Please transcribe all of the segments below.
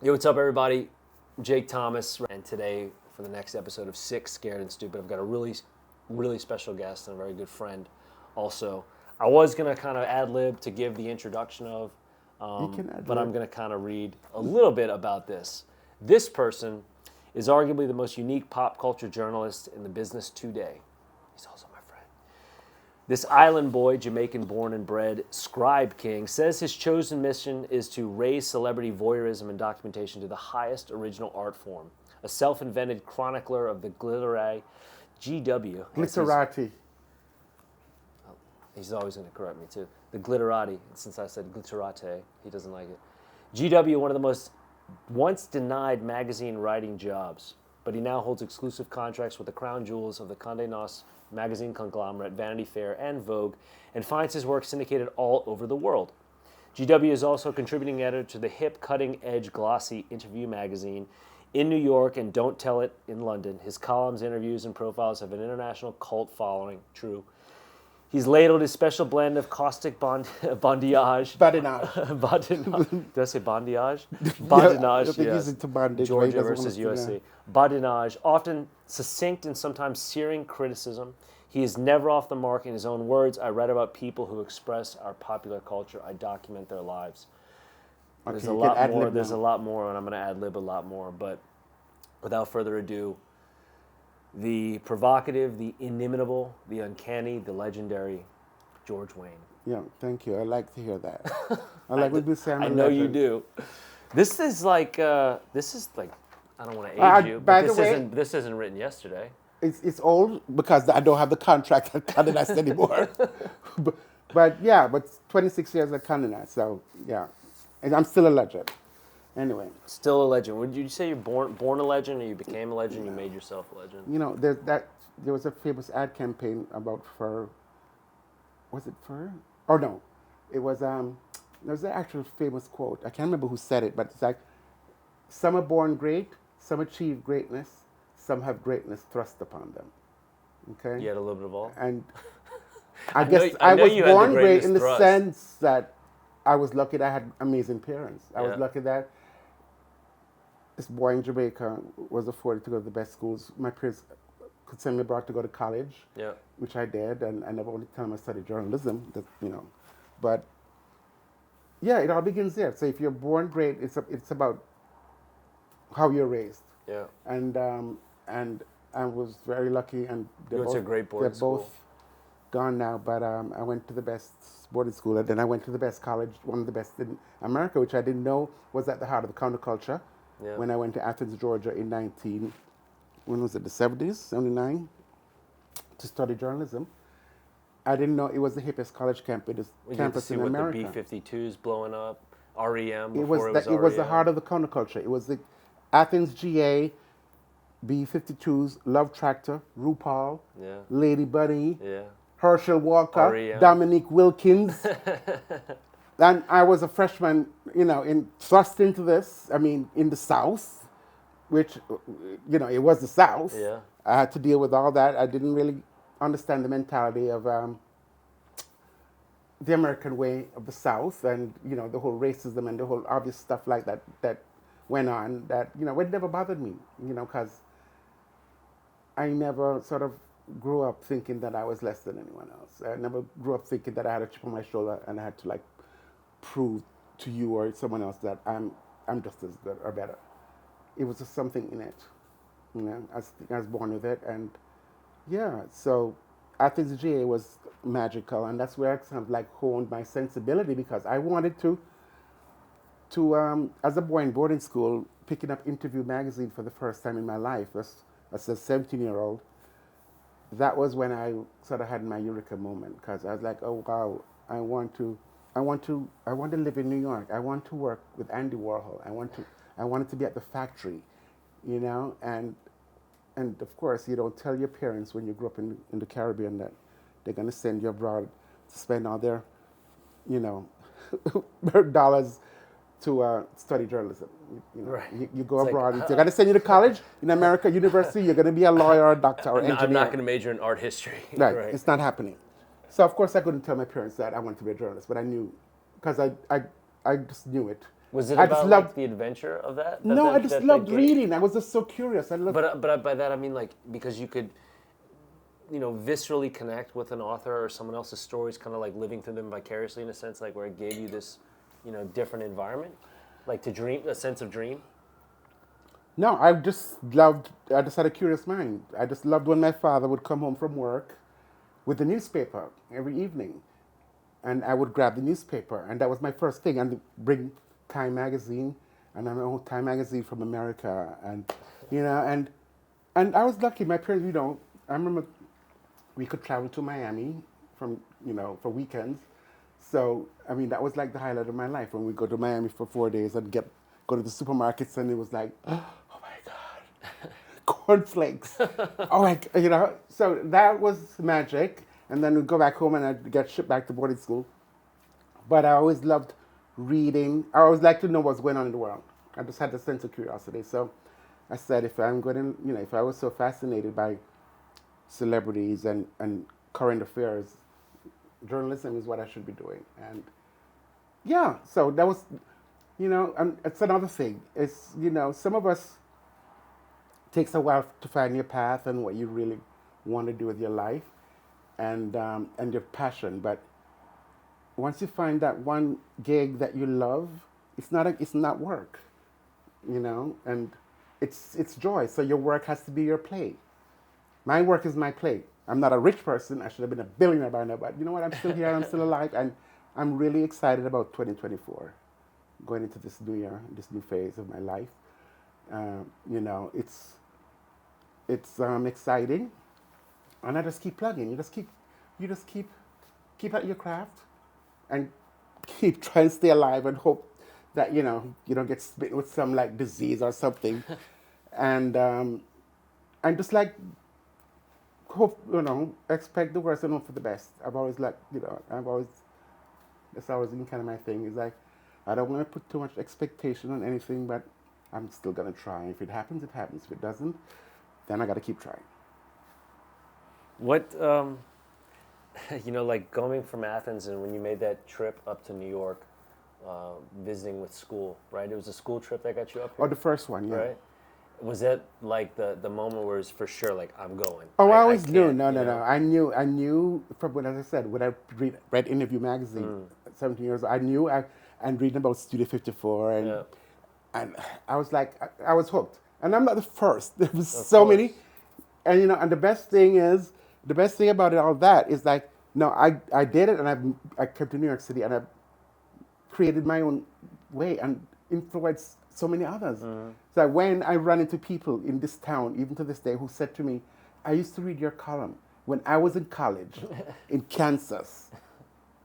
Yo, what's up, everybody? Jake Thomas, and today for the next episode of Sick, Scared, and Stupid, I've got a really special guest and a very good friend. Also, I was gonna kind of ad lib to give the introduction of, but I'm gonna kind of read a little bit about this. This person is arguably the most unique pop culture journalist in the business today. He's also my friend. This island boy, Jamaican-born and bred scribe king, says his chosen mission is to raise celebrity voyeurism and documentation to the highest original art form. A self-invented chronicler of the glitterati GW. Glitterati. He's always going to correct me, too. The glitterati, since I said glitterati, he doesn't like it. GW, one of the most once denied magazine writing jobs, but he now holds exclusive contracts with the crown jewels of the Condé Nast magazine conglomerate, Vanity Fair and Vogue, and finds his work syndicated all over the world. GW is also a contributing editor to the hip, cutting-edge, glossy Interview magazine in New York and Don't Tell It in London. His columns, interviews, and profiles have an international cult following. True. He's ladled his special blend of caustic badinage. Did I say badinage? Badinage, yes. Georgia versus USC. Badinage, often succinct and sometimes searing criticism. He is never off the mark. In his own words, I read about people who express our popular culture. I document their lives. There's a lot more. There's a lot more, and I'm going to ad-lib a lot more. But without further ado, the provocative, the inimitable, the uncanny, the legendary George Wayne. Yeah, thank you. I like to hear that. I like when you say I'm a I know legend. you do. This is like I don't want to age you, but this isn't written yesterday. It's old because I don't have the contract at Condé Nast anymore. but 26 years at Condé Nast, so yeah, and I'm still a legend. Anyway. Still a legend. Would you say you're born a legend, or you became a legend, you made yourself a legend? You know, there was a famous ad campaign about fur. Was it fur? Oh no, it was there's an actual famous quote. I can't remember who said it, but it's like, some are born great, some achieve greatness, some have greatness thrust upon them. Okay? You had a little bit of all? And I guess I was born great in the sense that I was lucky that I had amazing parents. I was lucky that this boy in Jamaica was afforded to go to the best schools. My parents could send me abroad to go to college, which I did, and I never only tell them I studied journalism, But yeah, it all begins there. So if you're born great, it's about how you're raised. Yeah. And I was very lucky, and you went to a great boarding school. They're both gone now, but I went to the best boarding school, and then I went to the best college, one of the best in America, which I didn't know was at the heart of the counterculture. Yeah. When I went to Athens, Georgia in when was it, the 70s, 79, to study journalism. I didn't know it was the hippest college campus in America. You get to see what the B-52s blowing up, REM it was the heart of the counterculture. It was the Athens GA, B-52s, Love Tractor, RuPaul, Lady Bunny, Herschel Walker, REM. Dominique Wilkins. And I was a freshman, thrust into this, in the South, which, it was the South. Yeah. I had to deal with all that. I didn't really understand the mentality of the American way of the South and, the whole racism and the whole obvious stuff like that went on that, it never bothered me, because I never sort of grew up thinking that I was less than anyone else. I never grew up thinking that I had a chip on my shoulder and I had to, prove to you or someone else that I'm just as good or better. It was just something in it, I was born with it, and so Athens GA was magical, and that's where I kind of honed my sensibility, because I wanted to as a boy in boarding school, picking up Interview magazine for the first time in my life as a 17-year-old. That was when I sort of had my eureka moment, because I was like, oh wow, I want to live in New York. I want to work with Andy Warhol. I wanted to be at the factory, and of course you don't tell your parents when you grew up in the Caribbean that they're going to send you abroad to spend all their, dollars to study journalism. Right. You go abroad. They're going to send you to college in America, university. You're going to be a lawyer, or a doctor, or engineer. I'm not going to major in art history. Right. It's not happening. So of course I couldn't tell my parents that I wanted to be a journalist, but I knew, because I just knew it. Was it I just about loved. like the adventure of that? No, I just loved reading. I was just so curious. I loved. But by that I mean like because you could, viscerally connect with an author or someone else's stories, kind of like living through them vicariously in a sense, like where it gave you this, different environment, like to dream, a sense of dream. No, I just loved. I just had a curious mind. I just loved when my father would come home from work with the newspaper every evening, and I would grab the newspaper, and that was my first thing, and bring Time magazine, and I know Time magazine from America, and and I was lucky. My parents, I remember we could travel to Miami from for weekends. So I mean that was like the highlight of my life when we go to Miami for 4 days and go to the supermarkets and it was like, oh my God, cornflakes. Oh my, so that was magic. And then we'd go back home and I'd get shipped back to boarding school. But I always loved reading. I always liked to know what's going on in the world. I just had a sense of curiosity. So I said, if I'm going to, if I was so fascinated by celebrities and current affairs, journalism is what I should be doing. And yeah, so that was, and it's another thing. It's, some of us takes a while to find your path and what you really want to do with your life and your passion. But once you find that one gig that you love, it's not work, and it's joy. So your work has to be your play. My work is my play. I'm not a rich person. I should have been a billionaire by now, but you know what? I'm still here. I'm still alive, and I'm really excited about 2024, going into this new year, this new phase of my life. It's exciting, and I just keep plugging. You just keep at your craft, and keep trying to stay alive, and hope that you don't get smitten with some like disease or something, and just like hope, expect the worst and hope for the best. I've always that's always been kind of my thing. Is like, I don't want to put too much expectation on anything, but I'm still gonna try. If it happens, it happens. If it doesn't, then I gotta keep trying. What, like going from Athens and when you made that trip up to New York, visiting with school, right? It was a school trip that got you up here? Oh, the first one, yeah. Right? Was that like the moment where it's for sure like I'm going? Oh, I always knew. No. I knew from when, as I said, when I read Interview magazine, 17 years old, I knew and reading about Studio 54 and I was like, I was hooked. And I'm not the first. There was so many, and and the best thing about it, all that is like, no, I did it, and I came to New York City and I created my own way and influenced so many others. So when I run into people in this town, even to this day, who said to me, I used to read your column when I was in college in Kansas,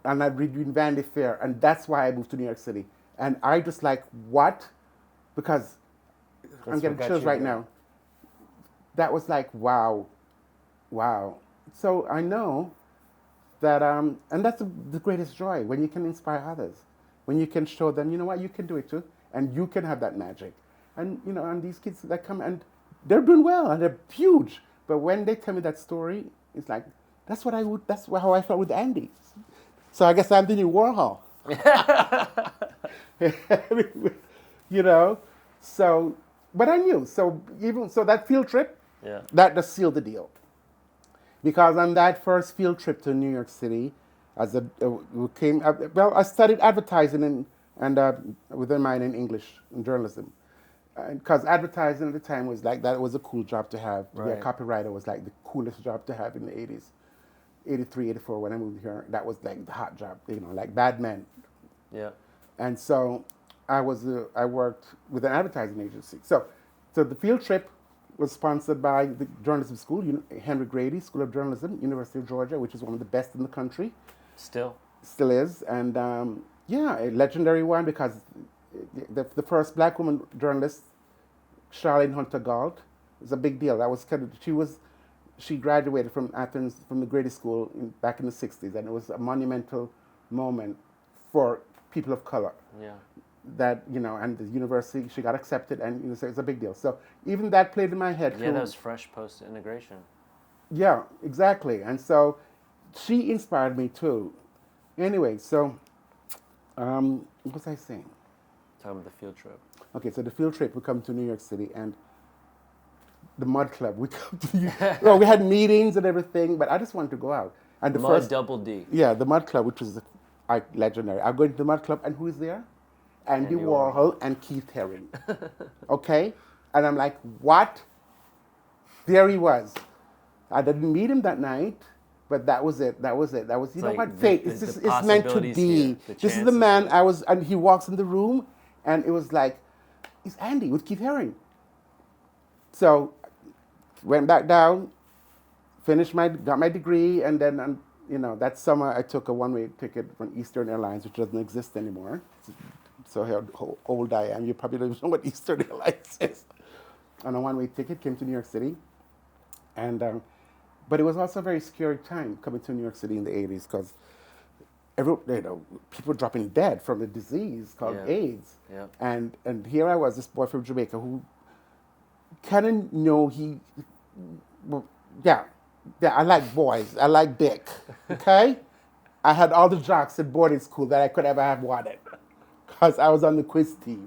and I'd read you in Vanity Fair, and that's why I moved to New York City. And I just like, what? Because I'm getting chills right now. That was like, wow. So I know that, and that's the greatest joy, when you can inspire others, when you can show them, you know what, you can do it too, and you can have that magic. And, and these kids that come, and they're doing well, and they're huge. But when they tell me that story, it's like, that's how I felt with Andy. So I guess I'm the new Warhol. So, but I knew. So that field trip, that just sealed the deal. Because on that first field trip to New York City, I studied advertising and with a minor in English and journalism. Because advertising at the time was like, that was a cool job to have. To be a copywriter was like the coolest job to have in the 80s. 83, 84, when I moved here, that was like the hot job, like Bad Men. Yeah. And so I worked with an advertising agency. So the field trip was sponsored by the journalism school, Henry Grady School of Journalism, University of Georgia, which is one of the best in the country. Still is. And a legendary one, because the first black woman journalist, Charlene Hunter Galt, was a big deal. That was she graduated from Athens, from the Grady School back in the 60s, and it was a monumental moment for people of color. Yeah. That, and the university, she got accepted, and so it's a big deal. So even that played in my head. Yeah, that was fresh post-integration. Yeah, exactly. And so she inspired me too. Anyway, so what was I saying? Talking about the field trip. Okay, so the field trip, we come to New York City, and the Mud Club, we come to, well, we had meetings and everything, but I just wanted to go out. And the Mud Double D. Yeah, the Mud Club, which was legendary. I go into the Mud Club, and who is there? Andy Warhol and Keith Haring. Okay? And I'm like, what? There he was. I didn't meet him that night, but that was it. That was, you know like what, fate. It's meant to be. This is the man and he walks in the room, and it was like, it's Andy with Keith Haring. So, went back down, got my degree, and then, that summer I took a one-way ticket from Eastern Airlines, which doesn't exist anymore. So how old I am, you probably don't even know what Eastern Airlines is. On a one-way ticket, came to New York City, and but it was also a very scary time coming to New York City in the 80s because people dropping dead from a disease called AIDS. Yeah. And here I was, this boy from Jamaica who kind of I like boys. I like dick. Okay? I had all the jocks at boarding school that I could ever have wanted because I was on the quiz team.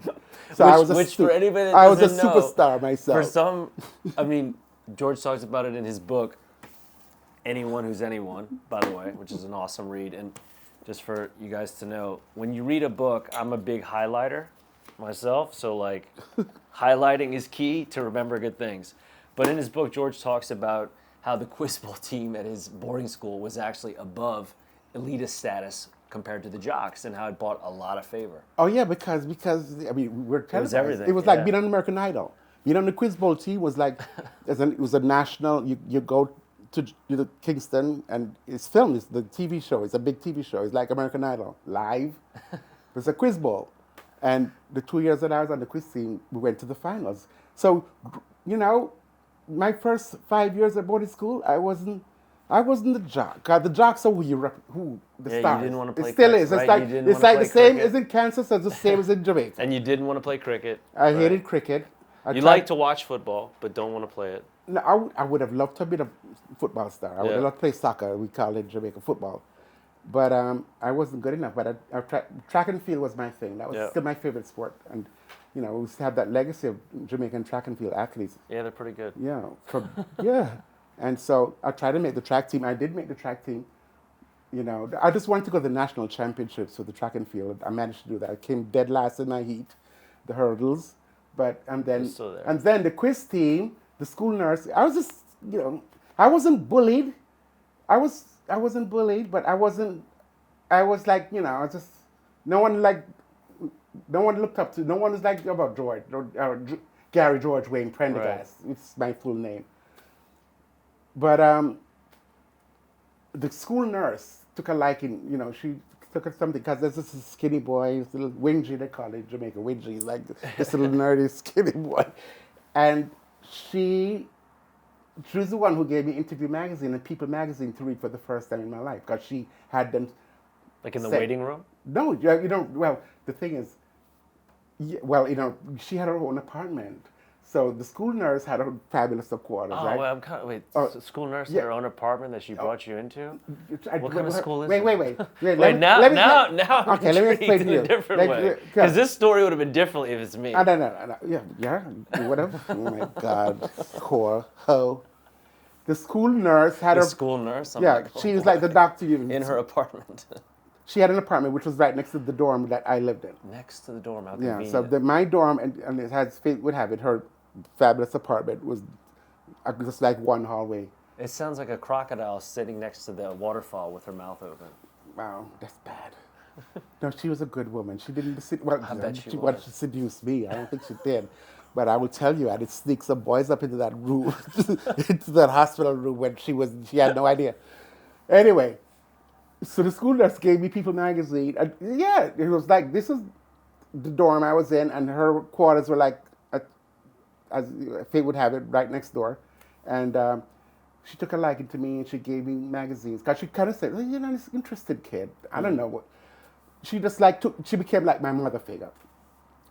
So for anybody that I was a doesn't know, superstar myself. For some, George talks about it in his book, Anyone Who's Anyone, by the way, which is an awesome read. And just for you guys to know, when you read a book, I'm a big highlighter myself. So, highlighting is key to remember good things. But in his book, George talks about how the quiz bowl team at his boarding school was actually above elitist status compared to the jocks and how it brought a lot of favor. Oh, yeah, because we're televised. It was everything. It was like being on American Idol. Being on the quiz bowl team was like, it was a national, you go to Kingston, and it's filmed. It's the TV show. It's a big TV show. It's like American Idol live. It's a quiz bowl, and the 2 years that I was on the quiz team, we went to the finals. So, my first 5 years at boarding school, I wasn't the jock. The jocks are who the stars. You didn't want to play. It still cricket, is. Right? It's like the same as in Kansas as the same as in Jamaica. And you didn't want to play cricket. I hated cricket. You like to watch football, but don't want to play it. No, I would have loved to be a football star. I would have loved to play soccer. We call it Jamaican football. But I wasn't good enough. But track and field was my thing. That was still my favorite sport. And, we have that legacy of Jamaican track and field athletes. Yeah, they're pretty good. Yeah. And so I tried to make the track team. I did make the track team. I just wanted to go to the national championships with the track and field. I managed to do that. I came dead last in my heat, the hurdles. But and then the quiz team, the school nurse. I was just, I wasn't bullied. I wasn't bullied, but I was like, I was just, no one looked up to, no one was like about George, or Gary George Wayne Prendergast. Right. It's my full name. But the school nurse took a liking, she took something, because there's this skinny boy, this little Wingy, they call it in Jamaica, Wingy, like this little nerdy skinny boy. And she was the one who gave me Interview Magazine and People Magazine to read for the first time in my life, because she had them. Like in the waiting room? No, well, the thing is, she had her own apartment. So the school nurse had a fabulous quarters, right? Well, so school nurse had her own apartment that she brought you into? What kind of school is it? Wait. Now okay, let me explain to you. In a different way. Because this story would have been differently if it's me. No. Yeah, whatever. Oh my God, whore, hoe. The school nurse had school nurse? She was like the doctor. In her apartment. She had an apartment which was right next to the dorm that I lived in. Next to the dorm, how convenient. Yeah, so my dorm, and it has, fate would have it, her fabulous apartment was just like one hallway. It sounds like a crocodile sitting next to the waterfall with her mouth open. Wow, that's bad. No, she was a good woman. She didn't she wanted to seduce me. I don't think she did. But I will tell you, I did sneak some boys up into that room, into that hospital room when she had no idea. Anyway, so the school nurse gave me People Magazine. And it was like, this is the dorm I was in, and her quarters were like, as fate would have it, right next door. And she took a liking to me, and she gave me magazines. Because she kind of said, this interested kid. I don't know what. She just she became like my mother figure.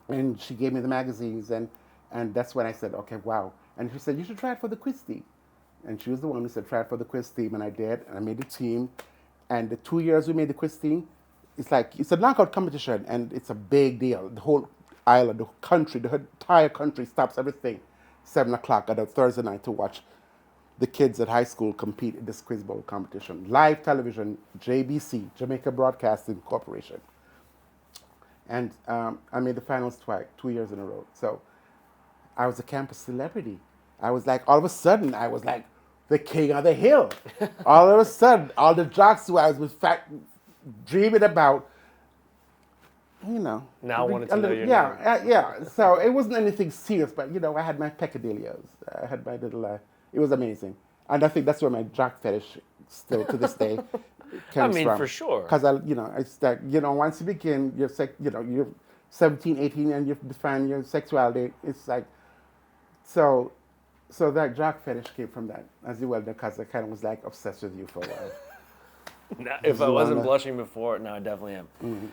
And she gave me the magazines, and that's when I said, okay, wow. And she said, you should try it for the quiz team. And she was the one who said, try it for the quiz team, and I did, and I made the team. And the 2 years we made the quiz team, it's a knockout competition, and it's a big deal. island, the country, the entire country stops everything, 7 o'clock on a Thursday night to watch the kids at high school compete in this quiz bowl competition. Live television, JBC, Jamaica Broadcasting Corporation. And I made the finals twice, 2 years in a row. So I was a campus celebrity. I was like, all of a sudden, I was like the king of the hill. All of a sudden, all the jocks who I was dreaming about, you know. Now I wanted to know your name. Yeah. So it wasn't anything serious, but, you know, I had my peccadillos. I had my little, it was amazing. And I think that's where my jock fetish still to this day comes from. For sure. Because, it's like, once you begin, you're 17, 18, and you define your sexuality, it's like, so that jock fetish came from that, as you well know, because I kind of was like obsessed with you for a while. Now, if I wasn't blushing before, now I definitely am. Mm-hmm.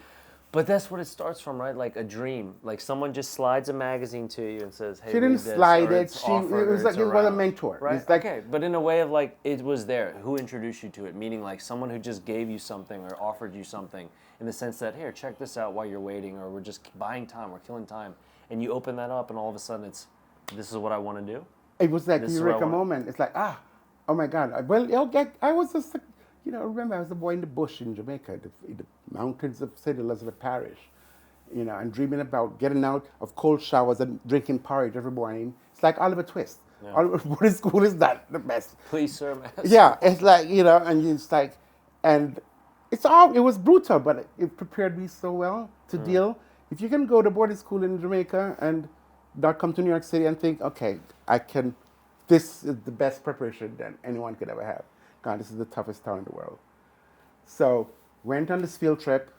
But that's what it starts from, right? Like a dream. Like someone just slides a magazine to you and says, "Hey, she didn't slide it. It was like it was a mentor, right? It's like, okay, but in a way of like it was there. Who introduced you to it? Meaning like someone who just gave you something or offered you something in the sense that, here, check this out while you're waiting, or we're just buying time, we're killing time, and you open that up, and all of a sudden this is what I want to do. It was like a eureka moment. It's like, oh my God. Well, I was just, remember I was a boy in the bush in Jamaica, in the mountains of St. Elizabeth Parish, and dreaming about getting out of cold showers and drinking porridge every morning. It's like Oliver Twist. Yeah. What is school is that the best? Please, sir, master. Yeah, it's like, and it's like, and it was brutal, but it prepared me so well to deal. If you can go to boarding school in Jamaica and not come to New York City and think, okay, this is the best preparation that anyone could ever have. God, this is the toughest town in the world. So, went on this field trip.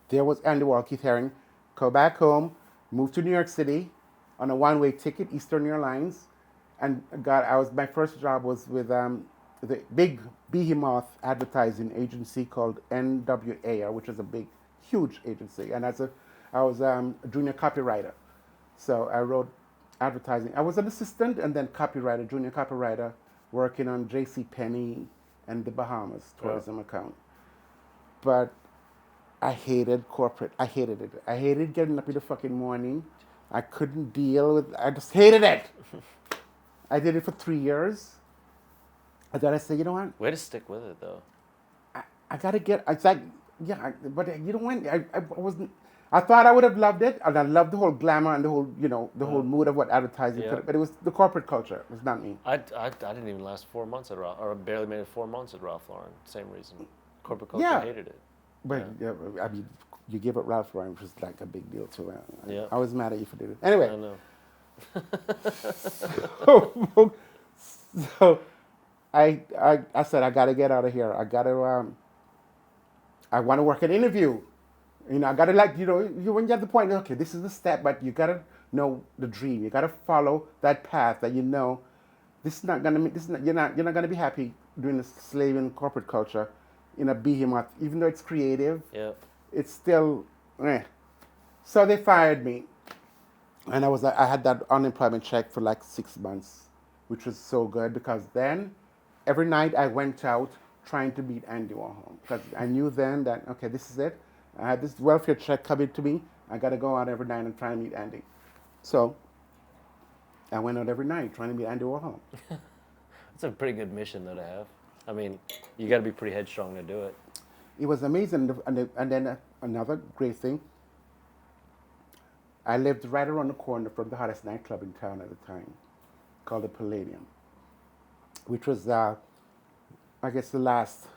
There was Andy Warhol, Keith Haring. Go back home, moved to New York City on a one-way ticket, Eastern Airlines. And God, my first job was with the big behemoth advertising agency called NWA, which is a big, huge agency. And I was a junior copywriter. So I wrote advertising. I was an assistant and then copywriter, junior copywriter, working on J.C. Penney and the Bahamas tourism account. But I hated corporate. I hated it. I hated getting up in the fucking morning. I couldn't deal with. I just hated it. I did it for 3 years. And then I said, you know what? Way to stick with it, though. I gotta get. It's like, yeah, but you know what? I wasn't. I thought I would have loved it, and I loved the whole glamour and the whole, the whole mood of what advertising could. But it was the corporate culture. It was not me. I didn't even last 4 months at Ralph, or barely made it 4 months at Ralph Lauren. Same reason. Corporate culture hated it. But I mean, you gave up Ralph Lauren, which was like a big deal too. I was mad at you for doing it. Anyway. I know. So I said, I got to get out of here. I got to. I want to work an interview. I got to when you're at the point, okay, this is the step, but you got to know the dream. You got to follow that path that this is not going to, you're not going to be happy doing the slaving corporate culture in a behemoth, even though it's creative. Yeah. It's still, So they fired me. And I had that unemployment check for like 6 months, which was so good because then every night I went out trying to meet Andy Warhol because I knew then that, okay, this is it. I had this welfare check coming to me. I got to go out every night and try and meet Andy. So I went out every night trying to meet Andy Warhol. That's a pretty good mission, though, to have. I mean, you got to be pretty headstrong to do it. It was amazing. And then another great thing, I lived right around the corner from the hottest nightclub in town at the time, called the Palladium, which was, I guess, the last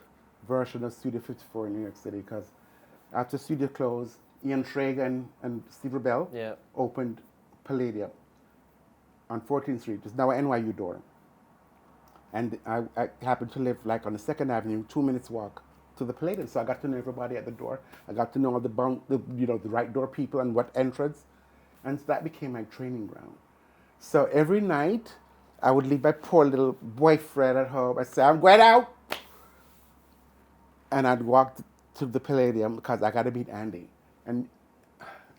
version of Studio 54 in New York City, because after Studio closed, Ian Traeg and Steve Rebell opened Palladium on 14th Street. It's now an NYU door. And I happened to live like on the 2nd Avenue, 2 minutes walk to the Palladium. So I got to know everybody at the door. I got to know all the right door people and what entrance. And so that became my training ground. So every night, I would leave my poor little boyfriend at home. I'd say, I'm going out. And I'd walk to the Palladium because I got to meet Andy. And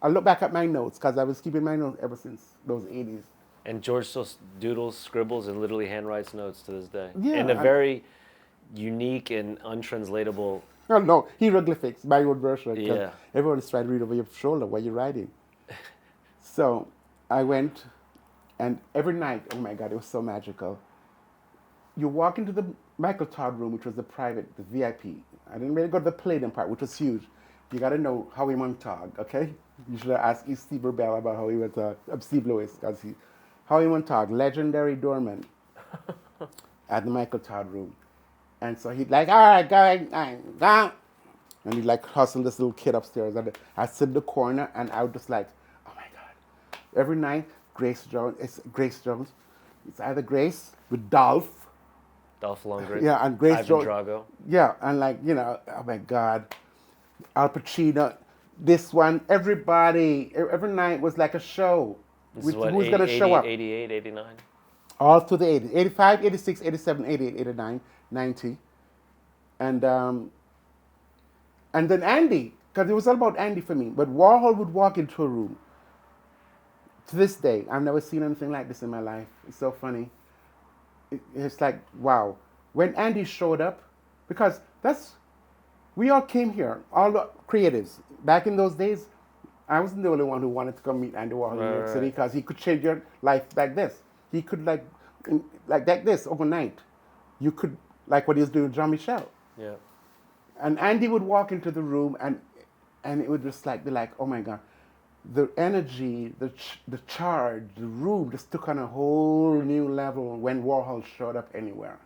I look back at my notes because I was keeping my notes ever since those 80s. And George still doodles, scribbles, and literally handwrites notes to this day. Yeah. In a very unique and untranslatable... No, hieroglyphics, my own version. Yeah. Everyone is trying to read over your shoulder while you're writing. So I went, and every night, oh my God, it was so magical. You walk into the Michael Todd room, which was the private, the VIP. I didn't really go to the Palladium part, which was huge. You got to know Howie Montague, okay? You should have asked Steve Bell about Howie Montague. Steve Lewis, because Howie Montague, legendary doorman at the Michael Todd room. And so he'd like, all right, go. And he'd like hustle this little kid upstairs. And I'd sit in the corner, and I would just like, oh my God. Every night, Grace Jones. It's either Grace with Dolph. Dolph Lundgren. Yeah, and Grace Ivan Jones. Drago. Yeah, and like, oh my God. Al Pacino. This one, everybody, every night was like a show. This is what, who's going to show up? 88, 89? All through the 80s. 85, 86, 87, 88, 89, 90. And then Andy, because it was all about Andy for me. But Warhol would walk into a room. To this day, I've never seen anything like this in my life. It's so funny. It's like, wow. When Andy showed up, because we all came here, all the creatives. Back in those days, I wasn't the only one who wanted to come meet Andy Warhol in New York City, because he could change your life like this. He could like this overnight. You could, like what he was doing with Jean-Michel. Yeah. And Andy would walk into the room, and it would just like be like, oh my God. The energy, the charge, the room just took on a whole new level when Warhol showed up anywhere.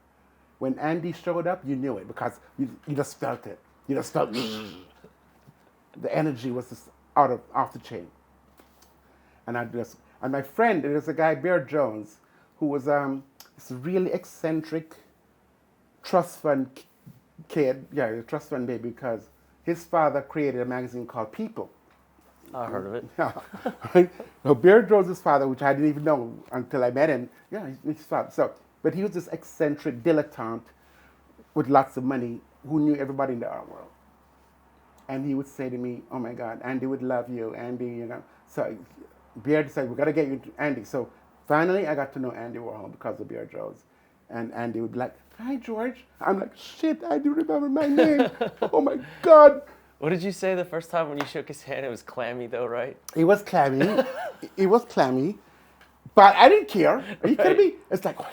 When Andy showed up, you knew it, because you just felt it. You just felt the energy was just off the chain. And my friend, there's a guy, Bear Jones, who was this really eccentric trust fund kid. Yeah, a trust fund baby, because his father created a magazine called People. I heard of it. Yeah. Right? So Bear Jones' father, which I didn't even know until I met him, yeah, his father. So, but he was this eccentric dilettante with lots of money who knew everybody in the art world. And he would say to me, oh my God, Andy would love you, Andy, So Bear decided, we got to get you to Andy. So finally, I got to know Andy Warhol because of Bear Jones. And Andy would be like, hi, George. I'm like, shit, I do remember my name. Oh my God. What did you say the first time when you shook his hand? It was clammy though, right? It was clammy. It was clammy. But I didn't care. Are you kidding me? It's like, oh,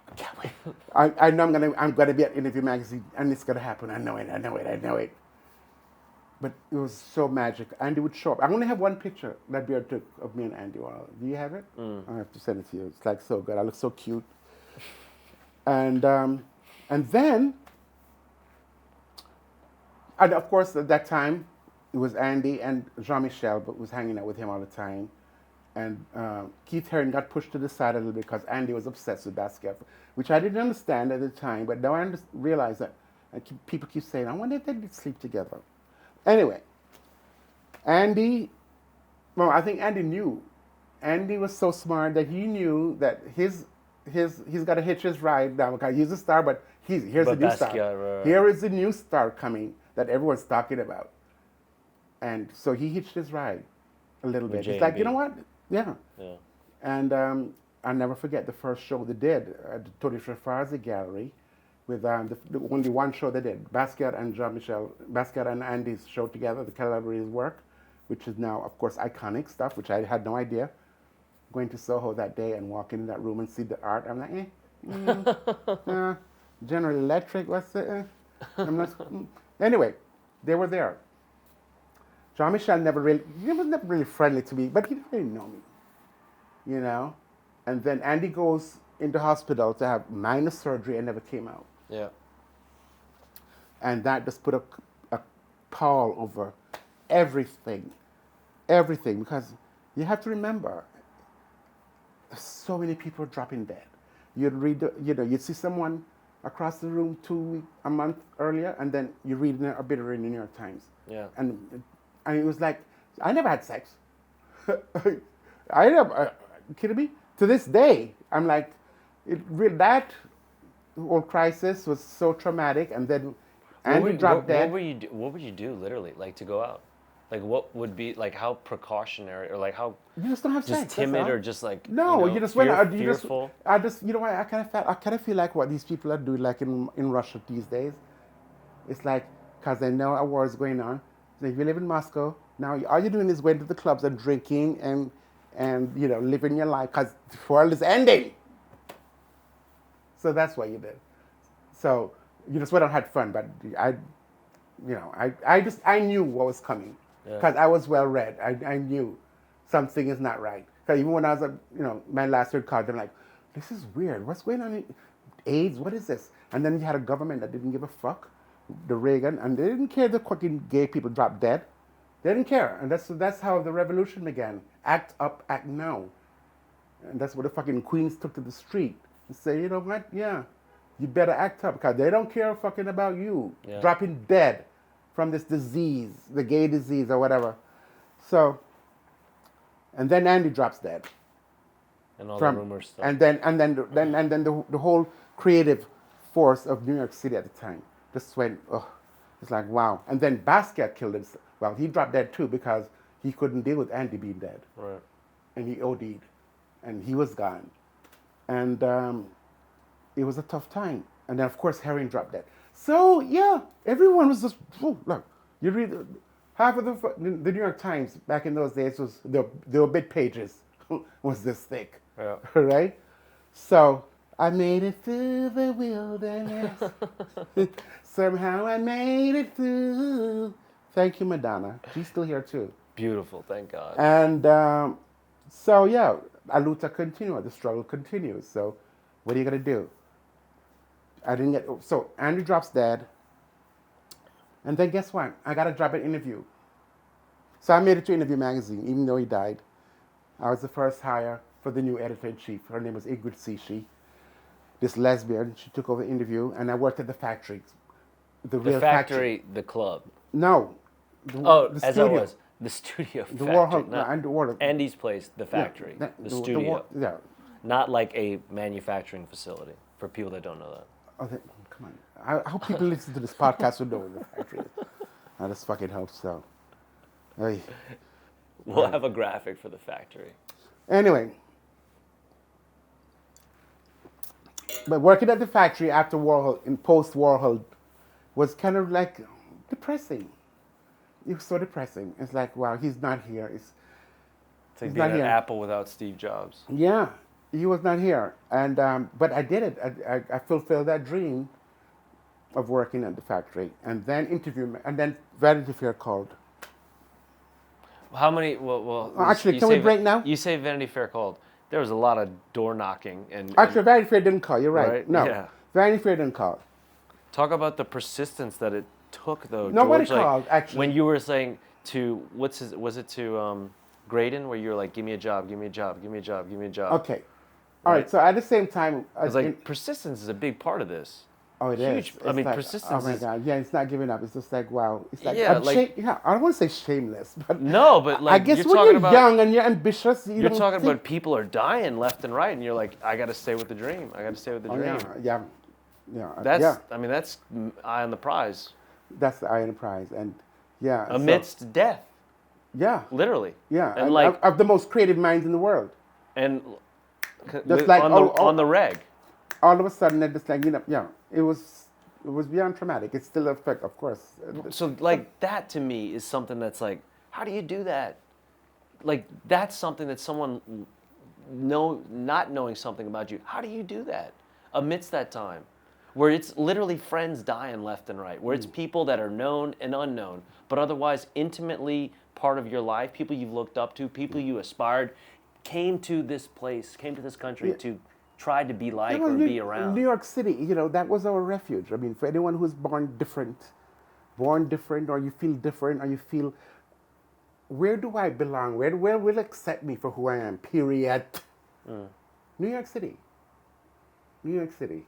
I can't wait. I know I'm gonna be at Interview Magazine, and it's gonna happen. I know it. But it was so magic. Andy would show up. I only have one picture that Bear took of me and Andy Warhol. Do you have it? I have to send it to you. It's like so good. I look so cute. And then, and of course, at that time, it was Andy and Jean-Michel, but was hanging out with him all the time. And Keith Haring got pushed to the side a little bit because Andy was obsessed with Basquiat, which I didn't understand at the time, but now I realize that people keep saying, I wonder if they did sleep together. Anyway, Andy, well, I think Andy knew. Andy was so smart that he knew that he's got to hitch his ride now because he's a star, but here's a new star. Here is a new star coming that everyone's talking about. And so he hitched his ride a little bit. It's like, you know what? Yeah. And I'll never forget the first show they did at the Tony Schaffarzi Gallery with the only one show they did. Basquiat and Jean-Michel, Basquiat and Andy's show together, the collaborative work, which is now, of course, iconic stuff, which I had no idea. Going to Soho that day and walking in that room and see the art, I'm like, General Electric, what's it? I'm not. Anyway, they were there. Jean-Michel he was never really friendly to me, but he didn't really know me, And then Andy goes into hospital to have minor surgery and never came out. Yeah. And that just put a pall over everything, because you have to remember, so many people dropping dead. You'd read, you'd see someone across the room a month earlier, and then you read an obituary in the New York Times. Yeah. And it was like, I never had sex. I never, kidding me? To this day, I'm like, that whole crisis was so traumatic, and then Andy dropped dead. What would you do literally, like to go out? Like what would be, like how precautionary, or like how you just don't have sex, just timid, or just like no, you just went out. Fearful. I just I kind of feel like what these people are doing, like in Russia these days. It's like, because they know a war is going on. So if you live in Moscow now, all you're doing is going to the clubs and drinking and and, living your life because the world is ending. So that's what you did. So you just went out and had fun, but I knew what was coming because I was well read. I knew something is not right. Because even when I was at, my last year of college, I'm like, this is weird. What's going on? AIDS? What is this? And then you had a government that didn't give a fuck, the Reagan, and they didn't care the fucking gay people dropped dead. They didn't care. And that's how the revolution began. Act up, act now. And that's what the fucking queens took to the street and say, you know what? Yeah, you better act up because they don't care fucking about you dropping dead from this disease, the gay disease or whatever. So, and then Andy drops dead. And all the rumors stuff. And then the whole creative force of New York City at the time just went, oh, it's like, wow. And then Basquiat killed himself. Well, he dropped dead too because he couldn't deal with Andy being dead. Right. And he OD'd. And he was gone. And it was a tough time. And then, of course, Herring dropped dead. So, yeah, everyone was just, look, you read half of the New York Times back in those days was, the obit pages was this thick. Yeah. Right? So, I made it through the wilderness. Somehow I made it through. Thank you, Madonna. She's still here, too. Beautiful, thank God. And so, yeah, Aluta continued. The struggle continues. So, what are you going to do? So, Andrew drops dead. And then guess what? I got to drop an interview. So, I made it to Interview Magazine, even though he died. I was the first hire for the new editor-in-chief. Her name was Ingrid Sishi. This lesbian. She took over the interview, and I worked at the factory. The real factory. The club. No. The as studio. I was. The studio. The factory, Warhol. not The Warhol. Andy's place, the factory. Yeah, the studio. Yeah. Not like a manufacturing facility, for people that don't know that. Oh, come on. I hope people listen to this podcast who know what the factory is. I just fucking hope so. Hey. We'll have a graphic for the factory. Anyway. But working at the factory after Warhol, in post-Warhol, was kind of like depressing. It was so depressing. It's like, wow, he's not here. It's like being an Apple without Steve Jobs. Yeah, he was not here. And but I did it. I fulfilled that dream of working at the factory. And then Vanity Fair called. How many? Well actually, can we break now? You say Vanity Fair called. There was a lot of door knocking Actually, Vanity Fair didn't call. You're right. No, yeah. Vanity Fair didn't call. Talk about the persistence that it took, though. Nobody George, called, actually. When you were saying to was it to Graydon, where you were like, give me a job, give me a job, give me a job, give me a job. Okay. All right. So at the same time, it's like persistence is a big part of this. Oh, it huge. is. I mean, like, persistence. Oh my God! Yeah, it's not giving up. It's just like wow. It's like yeah, I don't want to say shameless, but no, but like I guess you're when talking you're about, young and you're ambitious, you're talking about people are dying left and right, and you're like, I got to stay with the dream. I got to stay with the dream. Yeah. I mean, that's eye on the prize. That's the eye on the prize, and yeah. Amidst death. Yeah. Literally. Yeah, and like of the most creative minds in the world. And just like on the reg. All of a sudden, it just like it was beyond traumatic. It's still an effect, of course. So like that to me is something that's like, how do you do that? Like that's something that someone not knowing something about you. How do you do that amidst that time, where it's literally friends dying left and right, where it's people that are known and unknown, but otherwise intimately part of your life, people you've looked up to, people you aspired, came to this place, came to this country to try to be like or be around. New York City, that was our refuge. I mean, for anyone who's born different, or you feel different, or you feel, where do I belong? Where will accept me for who I am? Period. New York City. New York City,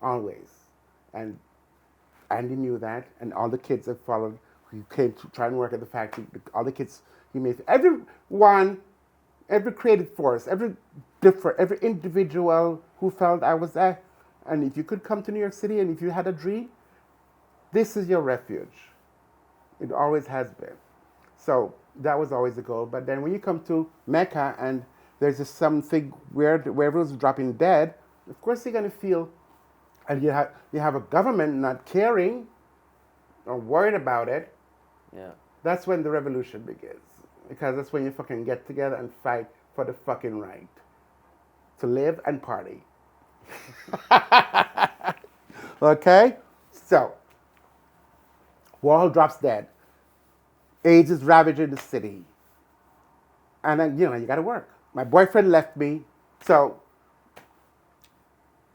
always. And Andy knew that, and all the kids that followed, who came to try and work at the factory, all the kids he made, everyone, every creative force, every individual who felt I was there. And if you could come to New York City and if you had a dream, this is your refuge. It always has been. So that was always the goal. But then when you come to Mecca and there's just something weird where everyone's dropping dead, of course you're going to feel, and you have a government not caring or worried about it. Yeah. That's when the revolution begins. Because that's when you fucking get together and fight for the fucking right to live and party. Okay? So, Warhol drops dead. AIDS is ravaging the city. And then, you got to work. My boyfriend left me. So,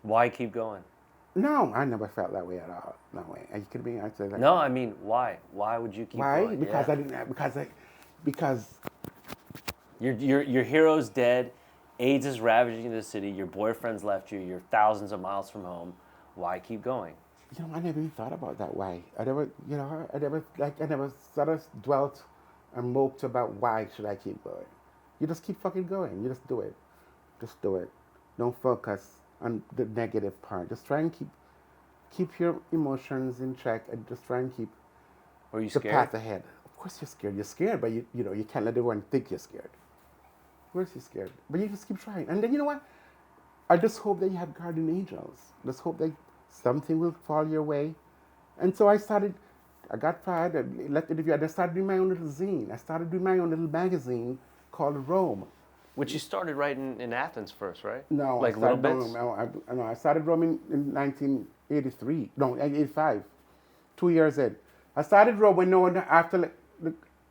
Why keep going? no, I never felt that way at all. No way. Are you kidding me? I said that. No, I mean, why? Why would you keep Why? going? Because Yeah. I didn't. Because Your hero's dead. AIDS is ravaging the city. Your boyfriend's left you. You're thousands of miles from home. Why keep going? I never even thought about that. Why? I never sort of dwelt and moped about why should I keep going. You just keep fucking going. You just do it. Just do it. Don't focus on the negative part. Just try and keep your emotions in check and just try and keep Were you the scared? path ahead. Of course you're scared. You're scared, but you can't let everyone think you're scared. Of course you're scared. But you just keep trying. And then you know what? I just hope that you have guardian angels. Just hope that something will fall your way. And so I got fired, I left the interview, and I started doing my own little zine. I started doing my own little magazine called Rome. Which you started right in Athens first, right? No, Like I little started bits? Rome. I started Rome in 1983. No, 85. 2 years in. I started Rome when no one, after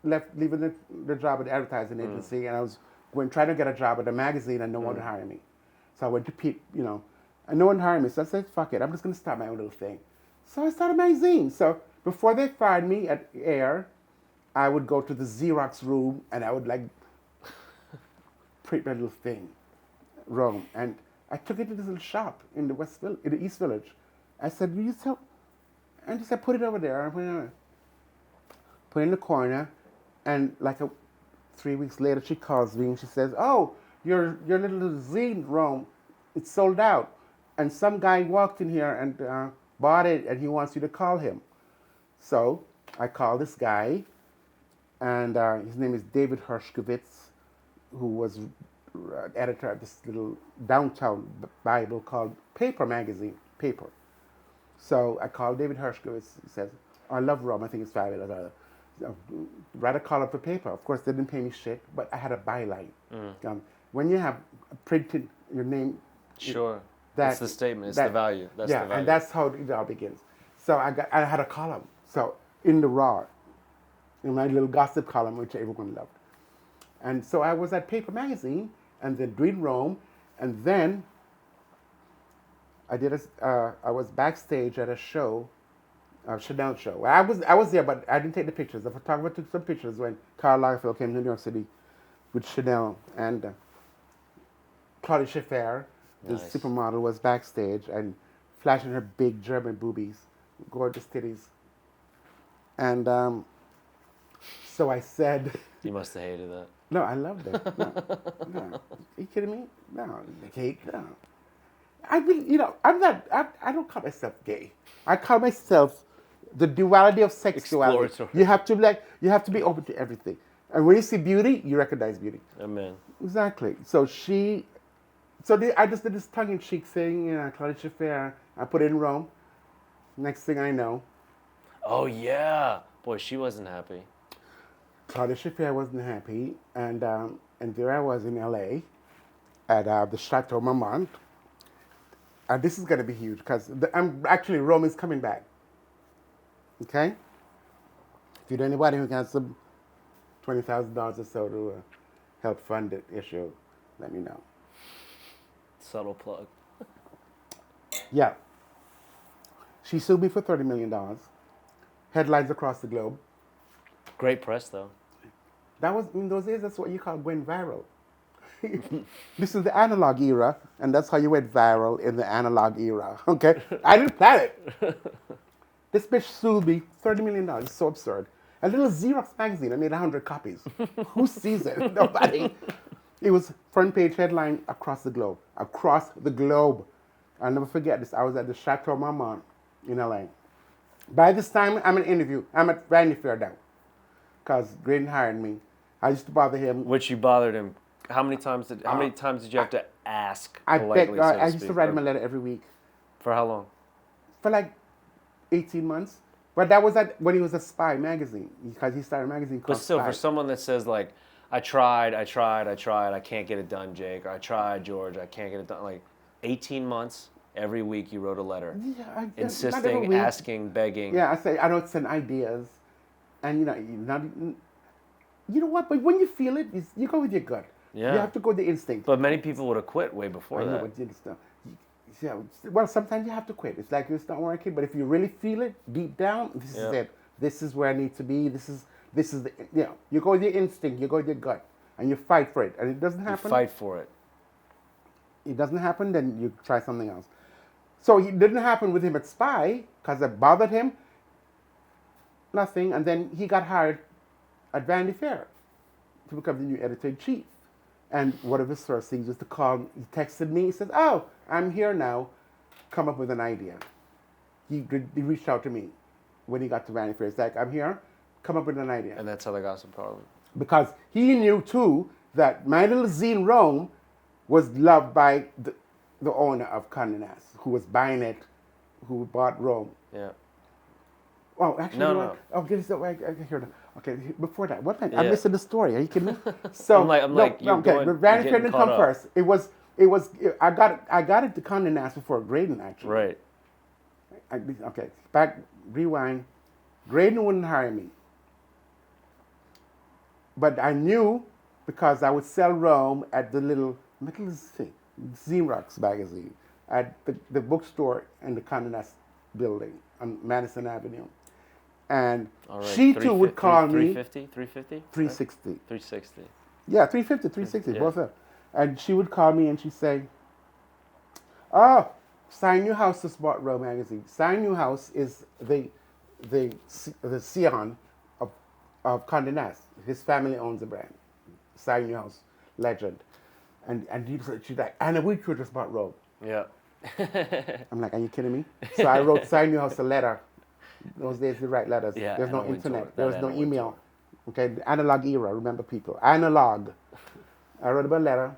leaving the job at the advertising agency, and I was trying to get a job at a magazine, and no one would hire me. So I went to Pete, and no one hired me. So I said, fuck it, I'm just going to start my own little thing. So I started my zine. So before they fired me at Air, I would go to the Xerox room, and I would print my little thing, Rome. And I took it to this little shop in the East Village. I said, will you sell? And she said, put it over there. I put it in the corner, and 3 weeks later, she calls me and she says, "Oh, your little zine, Rome, it's sold out, and some guy walked in here and bought it, and he wants you to call him." So I called this guy, and his name is David Hershkovitz, who was editor of this little downtown Bible called Paper magazine, Paper. So I called David Hershkovitz. He says, "I love Rome. I think it's fabulous. Write a column for Paper." Of course, they didn't pay me shit, but I had a byline. When you have printed your name, Sure. That's the statement. It's the value. That's the value. and that's how it all begins. So I had a column. So in the Raw, in my little gossip column, which everyone loved. And so I was at Paper magazine, and then doing Rome, and then I was backstage at a show, a Chanel show. I was there, but I didn't take the pictures. The photographer took some pictures when Karl Lagerfeld came to New York City with Chanel, and Claudia Schiffer, the Nice. supermodel, was backstage and flashing her big German boobies, gorgeous titties. And so I said, You must have hated that. no, I loved it. No. Are you kidding me? No, Kate, no. I'm not, I don't call myself gay. I call myself the duality of sexuality. Exploratory. You have to be open to everything. And when you see beauty, you recognize beauty. Amen. Exactly. I just did this tongue-in-cheek thing, Claudia Schiffer. I put it in Rome. Next thing I know, Oh, yeah. Boy, she wasn't happy. Claudia Schiffer wasn't happy, and there I was in LA at the Chateau Marmont. And this is going to be huge because Rome is coming back. Okay? If you know anybody who has some $20,000 or so to help fund the issue, let me know. Subtle plug. Yeah. She sued me for $30 million. Headlines across the globe. Great press, though. That was, in those days, that's what you call going viral. This is the analog era, and that's how you went viral in the analog era. Okay? I didn't plan it. This bitch sued me $30 million. It's so absurd. A little Xerox magazine. I made 100 copies. Who sees it? Nobody. It was front page headline across the globe. Across the globe. I'll never forget this. I was at the Chateau Marmont in LA. By this time, I'm at Vanity Fair now. Because Graydon hired me. I used to bother him. Which you bothered him. How many times did you have to ask politely, I used to write him a letter every week. For how long? For 18 months. But that was when he was a Spy magazine. Because he started a magazine called But still, Spy. for someone that says, I tried. I can't get it done, Jake. Or I tried, George. I can't get it done. Like 18 months, every week you wrote a letter. Yeah, not every Insisting, week. asking, begging. Yeah, I say I don't send ideas, and you know what? But when you feel it, you go with your gut. Yeah. You have to go with the instinct. But many people would have quit way before I know, that. but yeah, well, sometimes you have to quit. It's like it's not working, but if you really feel it deep down, this is it. This is where I need to be. This is the you go with your instinct, you go with your gut, and you fight for it. And it doesn't happen. You fight for it. It doesn't happen, then you try something else. So it didn't happen with him at Spy because it bothered him. Nothing, and then he got hired at Vanity Fair to become the new editor-in-chief. And one of his first things was to call. He texted me. He said, "Oh, I'm here now. Come up with an idea." He reached out to me when he got to Vanity Fair. He's like, "I'm here. Come up with an idea." And that's how they got some Parliament. Because he knew too that my little zine Rome was loved by the owner of Condé Nast, who was buying it, who bought Rome. Yeah. Oh, actually, No. Oh, get this. I hear that. Okay, before that, what? I'm Yeah. missing the story. Are you kidding me? So I'm like, you're okay. going- The Vanity you're Fair getting didn't caught come up. first. It was. I got it to Condé Nast before Graydon actually. Right. Okay, back, rewind. Graydon wouldn't hire me. But I knew because I would sell Rome at the little Xerox magazine at the bookstore in the Condé Nast building on Madison Avenue. And All right. she too would call me. 350? 360. 360. Yeah, 350, 360, Yeah. both of them. And she would call me and she'd say, "Oh, Cy Newhouse just bought Row magazine. Cy Newhouse is the scion of Condé Nast. His family owns the brand. Cy Newhouse, legend." And she's like, "Anna Wintour just bought Row." Yeah. I'm like, "Are you kidding me?" So I wrote Cy Newhouse a letter. Those days we write letters. Yeah, There's no Anna Wintour. internet. That There was no Anna email. Okay, the analog era, remember people. Analog. I wrote him a letter.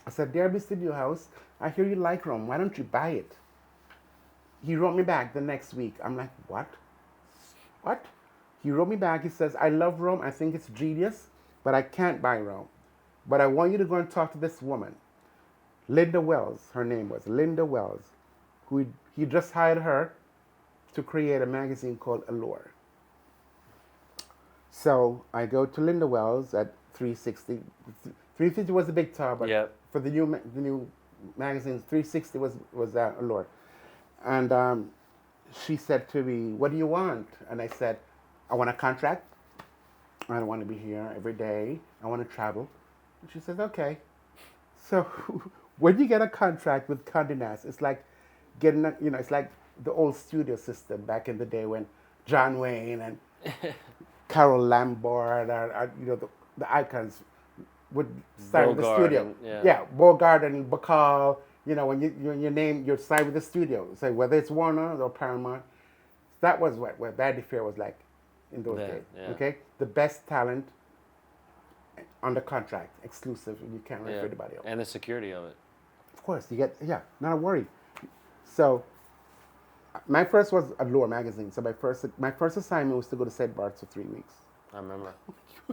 I said, "Dear Mr. Newhouse, I hear you like Rome. Why don't you buy it?" He wrote me back the next week. I'm like, "What? What?" He wrote me back. He says, "I love Rome. I think it's genius, but I can't buy Rome. But I want you to go and talk to this woman, Linda Wells. Her name was Linda Wells, who he just hired her to create a magazine called Allure." So I go to Linda Wells at 360. 350 was the big tower, but Yep. for the new magazines, 360 was Allure. And she said to me, "What do you want?" And I said, "I want a contract. I don't want to be here every day. I want to travel." And she says, "Okay." So when you get a contract with Condé Nast, it's like getting, it's like the old studio system back in the day when John Wayne and Carol Lombard or the icons would sign with the Bogart studio. and- Bogart and Bacall. When your name, you're signed with the studio. So whether it's Warner or Paramount, that was what Vanity Fair was like in those days. Yeah. Okay, the best talent under contract, exclusive, and you can't write for anybody else. And the security of it. Of course, you get not a worry. So my first was Allure magazine. So my first assignment was to go to St. Bart's for 3 weeks. I remember.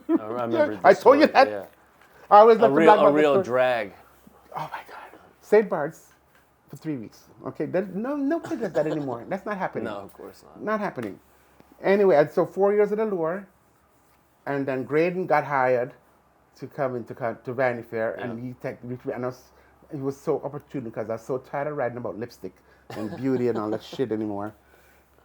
I remember. I told you that. Yeah. I always A left the black real, box a real store. drag. Oh my God, St. Bart's for 3 weeks. Okay, nobody does that anymore. That's not happening. No, of course not. Not happening. Anyway, and so 4 years at Allure, and then Graydon got hired to come to Vanity Fair, and he was so opportune because I was so tired of writing about lipstick and beauty and all that shit anymore.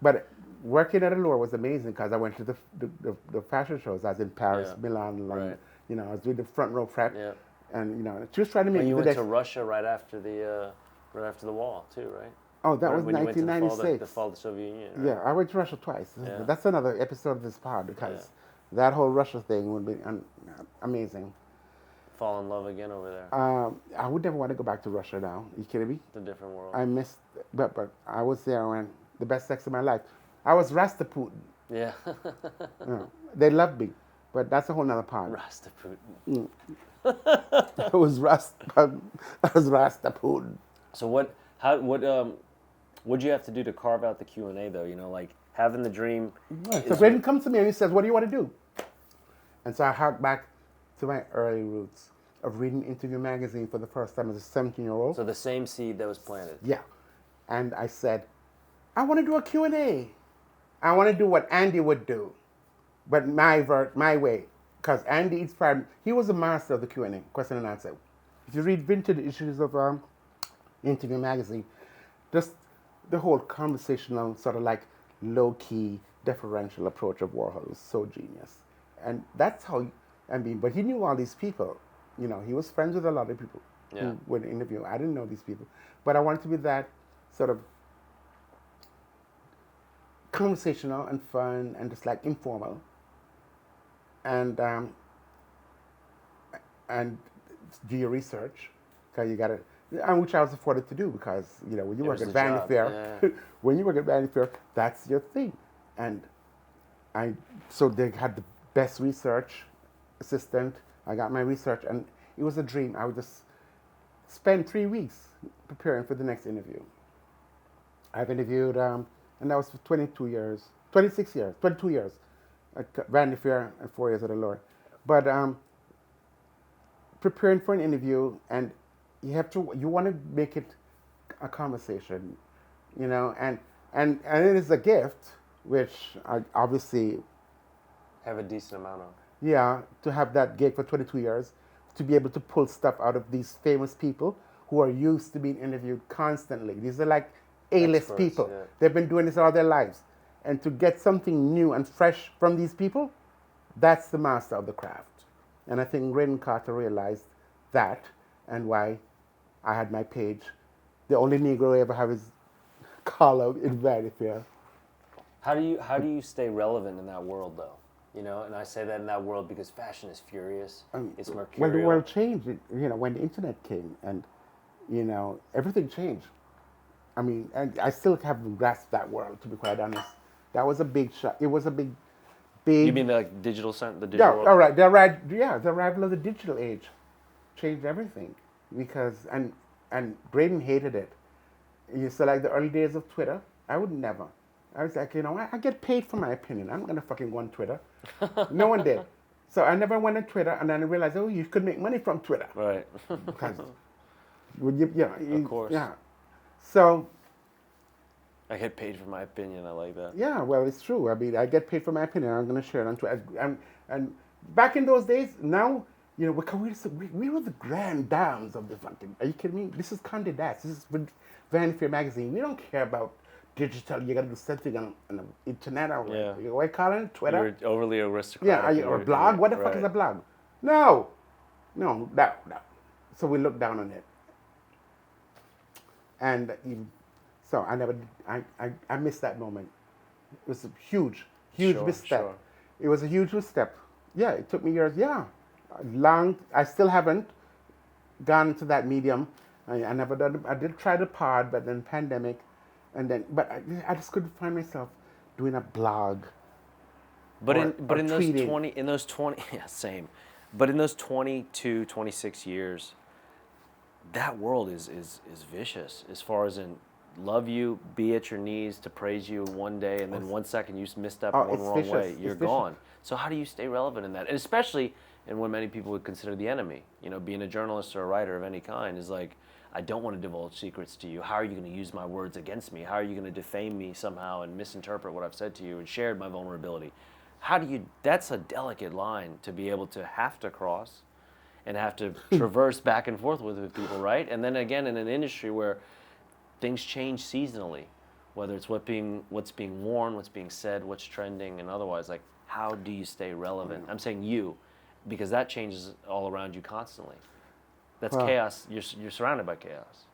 But working at Allure was amazing because I went to the fashion shows. I was in Paris, Milan, London. Right. I was doing the front row prep, Yeah. and she was trying to make And you the went to Russia right after the wall too, right? Oh, that Right was when you went to 1996. the fall of the Soviet Union. Right? Yeah, I went to Russia twice. Yeah. That's another episode of this pod because that whole Russia thing would be amazing. Fall in love again over there. I would never want to go back to Russia now. Are you kidding me? It's a different world. I missed, but I was there when the best sex of my life. I was Rasputin. Yeah. They loved me, but that's a whole nother pod. Rasputin. I was Rasputin. So what'd you have to do to carve out the Q&A though? Like having the dream. So Graydon comes to me and he says, "What do you want to do?" And so I hark back to my early roots of reading Interview magazine for the first time as a 17-year-old. So the same seed that was planted. Yeah. And I said, I want to do a Q&A. I want to do what Andy would do, but my way. Because Andy inspired, he was a master of the Q&A, question and answer. If you read vintage issues of Interview magazine, just the whole conversational, sort of like low-key, deferential approach of Warhol was so genius. And that's how, but he knew all these people. You know, he was friends with a lot of people who would interview. I didn't know these people. But I wanted to be that sort of conversational and fun and just like informal. And do your research, because you got to, and which I was afforded to do because, you know, when you work at Vanity Fair, when you work at Vanity Fair, that's your thing. And so they had the best research assistant. I got my research, and it was a dream. I would just spend 3 weeks preparing for the next interview. I've interviewed, and that was for 22 years at Vanity Fair and 4 years at Allure. But preparing for an interview, and you want to make it a conversation, you know, and it is a gift, which I obviously have a decent amount of. Yeah, to have that gig for 22 years, to be able to pull stuff out of these famous people who are used to being interviewed constantly. These are like A-list people. Yeah. They've been doing this all their lives. And to get something new and fresh from these people, that's the master of the craft. And I think Graydon Carter realized that, and why I had my page. The only Negro I ever have his column in Vanity Fair. How do you stay relevant in that world, though? You know, and I say that in that world because fashion is furious. It's mercurial. When the world changed, you know, when the internet came, and, you know, everything changed. I mean, and I still haven't grasped that world, to be quite honest. That was a big shock. It was a big. You mean the like digital the digital yeah, world? all right. The arrival of the digital age changed everything, because and Braden hated it. So like the early days of Twitter, I would never. I was like, you know, I get paid for my opinion. I'm gonna fucking go on Twitter. No one did. So I never went on Twitter, and then I realized, oh, you could make money from Twitter. Right. Because, of course. Yeah. So. I get paid for my opinion. I like that. Yeah, well, it's true. I mean, I get paid for my opinion. I'm going to share it on Twitter. And back in those days, now, you know, we were the grand dames of the fucking. Are you kidding me? This is Condé Nast. This is Vanity Fair magazine. We don't care about digital. You got to do something on the internet or what you call it? Twitter. You're overly aristocratic. Yeah, or a blog. What the fuck is a blog? No. So we look down on it. And so I missed that moment. It was a huge misstep. Sure. It was a huge misstep. Yeah, it took me years. Yeah, long. I still haven't gone into that medium. I never done. I did try the pod, but then pandemic, but I just couldn't find myself doing a blog. But in those 20 yeah, same. But in those 22, 26 years, that world is vicious as far as in love you, be at your knees to praise you one day, and then 1 second you misstep one wrong vicious. Way, you're gone. So how do you stay relevant in that? And especially in what many people would consider the enemy. You know, being a journalist or a writer of any kind is like, I don't want to divulge secrets to you. How are you going to use my words against me? How are you going to defame me somehow and misinterpret what I've said to you and shared my vulnerability? That's a delicate line to be able to have to cross and have to traverse back and forth with people, right? And then again, in an industry where things change seasonally, whether it's what's being worn, what's being said, what's trending, and otherwise. Like, how do you stay relevant? I'm saying you, because that changes all around you constantly. That's chaos. You're surrounded by chaos.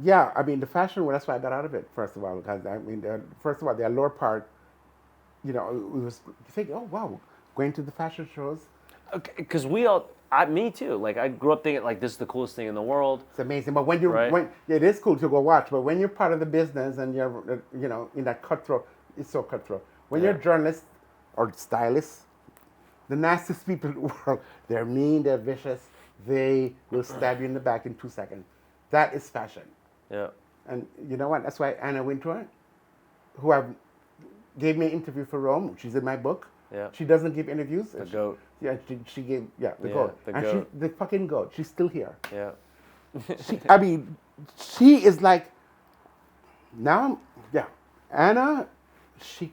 Yeah, I mean the fashion. Well, that's why I got out of it. First of all, because I mean, first of all, the allure part. You know, it was you think, oh wow, going to the fashion shows. Okay, because me too. Like I grew up thinking like this is the coolest thing in the world. It's amazing, but when it is cool to go watch, but when you're part of the business and you're in that cutthroat, it's so cutthroat. When you're a journalist or stylist, the nastiest people in the world, they're mean, they're vicious, they will stab you in the back in 2 seconds. That is fashion. Yeah. And you know what? That's why Anna Wintour, who gave me an interview for Rome, which is in my book. Yeah. She doesn't give interviews. The goat. Yeah, she gave, the Yeah, goat. the and goat. the fucking goat. She's still here. Yeah. I mean, she is like, now, Anna, she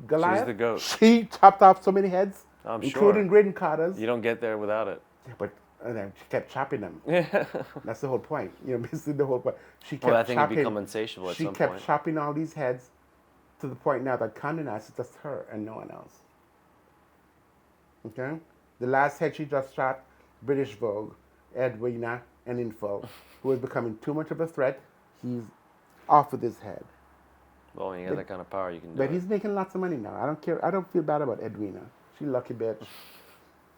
Goliath. She's the goat. She chopped off so many heads, I'm including sure. Graydon Carter's. You don't get there without it. Yeah, but then she kept chopping them. Yeah. That's the whole point. Basically the whole point. She kept Well, I think chopping. it'd become insatiable at some She kept point. chopping all these heads to the point now that Condé Nast is just her and no one else. Okay? The last head she just shot, British Vogue, Edwina and Info, who was becoming too much of a threat. He's off with his head. Well, when you have that kind of power, you can do But it. he's making lots of money now. I don't care. I don't feel bad about Edwina. She lucky bitch.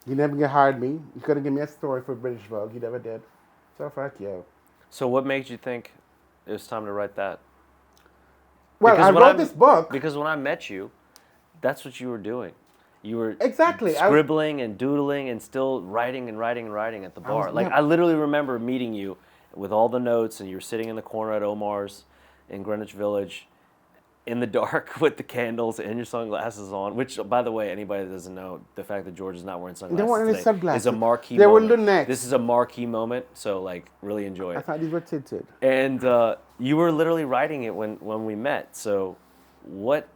He never hired me. He could have given me a story for British Vogue. He never did. So fuck you. So what made you think it was time to write that? Well, Because I when wrote this book. Because when I met you, that's what you were doing. You were Exactly. scribbling and doodling and still writing and writing and writing at the bar. I literally remember meeting you with all the notes, and you were sitting in the corner at Omar's in Greenwich Village in the dark with the candles and your sunglasses on, which, by the way, anybody that doesn't know, the fact that George is not wearing sunglasses weren't any today sunglasses. is a marquee They were moment. Lunettes. This is a marquee moment, so, really enjoy I it. thought these were tinted. And you were literally writing it when we met. So what,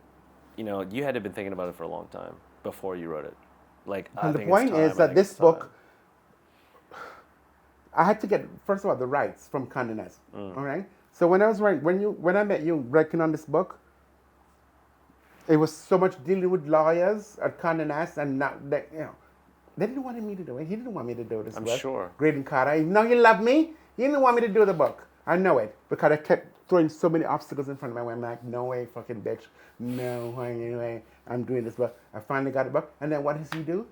you had to have been thinking about it for a long time before you wrote it. And the point is that this book, I had to get, first of all, the rights from Condé Nast. All right? So when I was writing, when I met you working on this book, it was so much dealing with lawyers at Condé Nast and not that, they didn't want me to do it. He didn't want me to do this book. I'm sure. Graydon Carter, even though he loved me, he didn't want me to do the book. I know it because I kept throwing so many obstacles in front of me. I'm like, no way, fucking bitch. No way, I'm doing this book. I finally got the book. And then what does he do?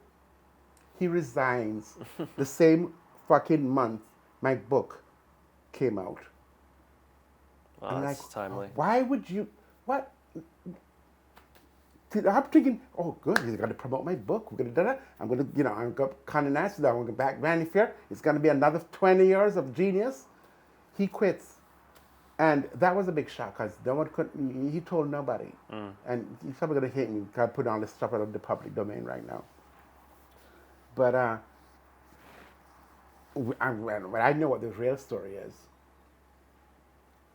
He resigns. The same fucking month my book came out. Wow, I'm that's like, timely. why would you, what? I'm thinking, oh, good, he's going to promote my book. We're going to do that. I'm going to, I'm going to Condé Nast. I'm going to go back Vanity Fair. It's going to be another 20 years of genius. He quits. And that was a big shock because no one could, he told nobody. And he's probably going to hate me because I put all this stuff out of the public domain right now. But I know what the real story is.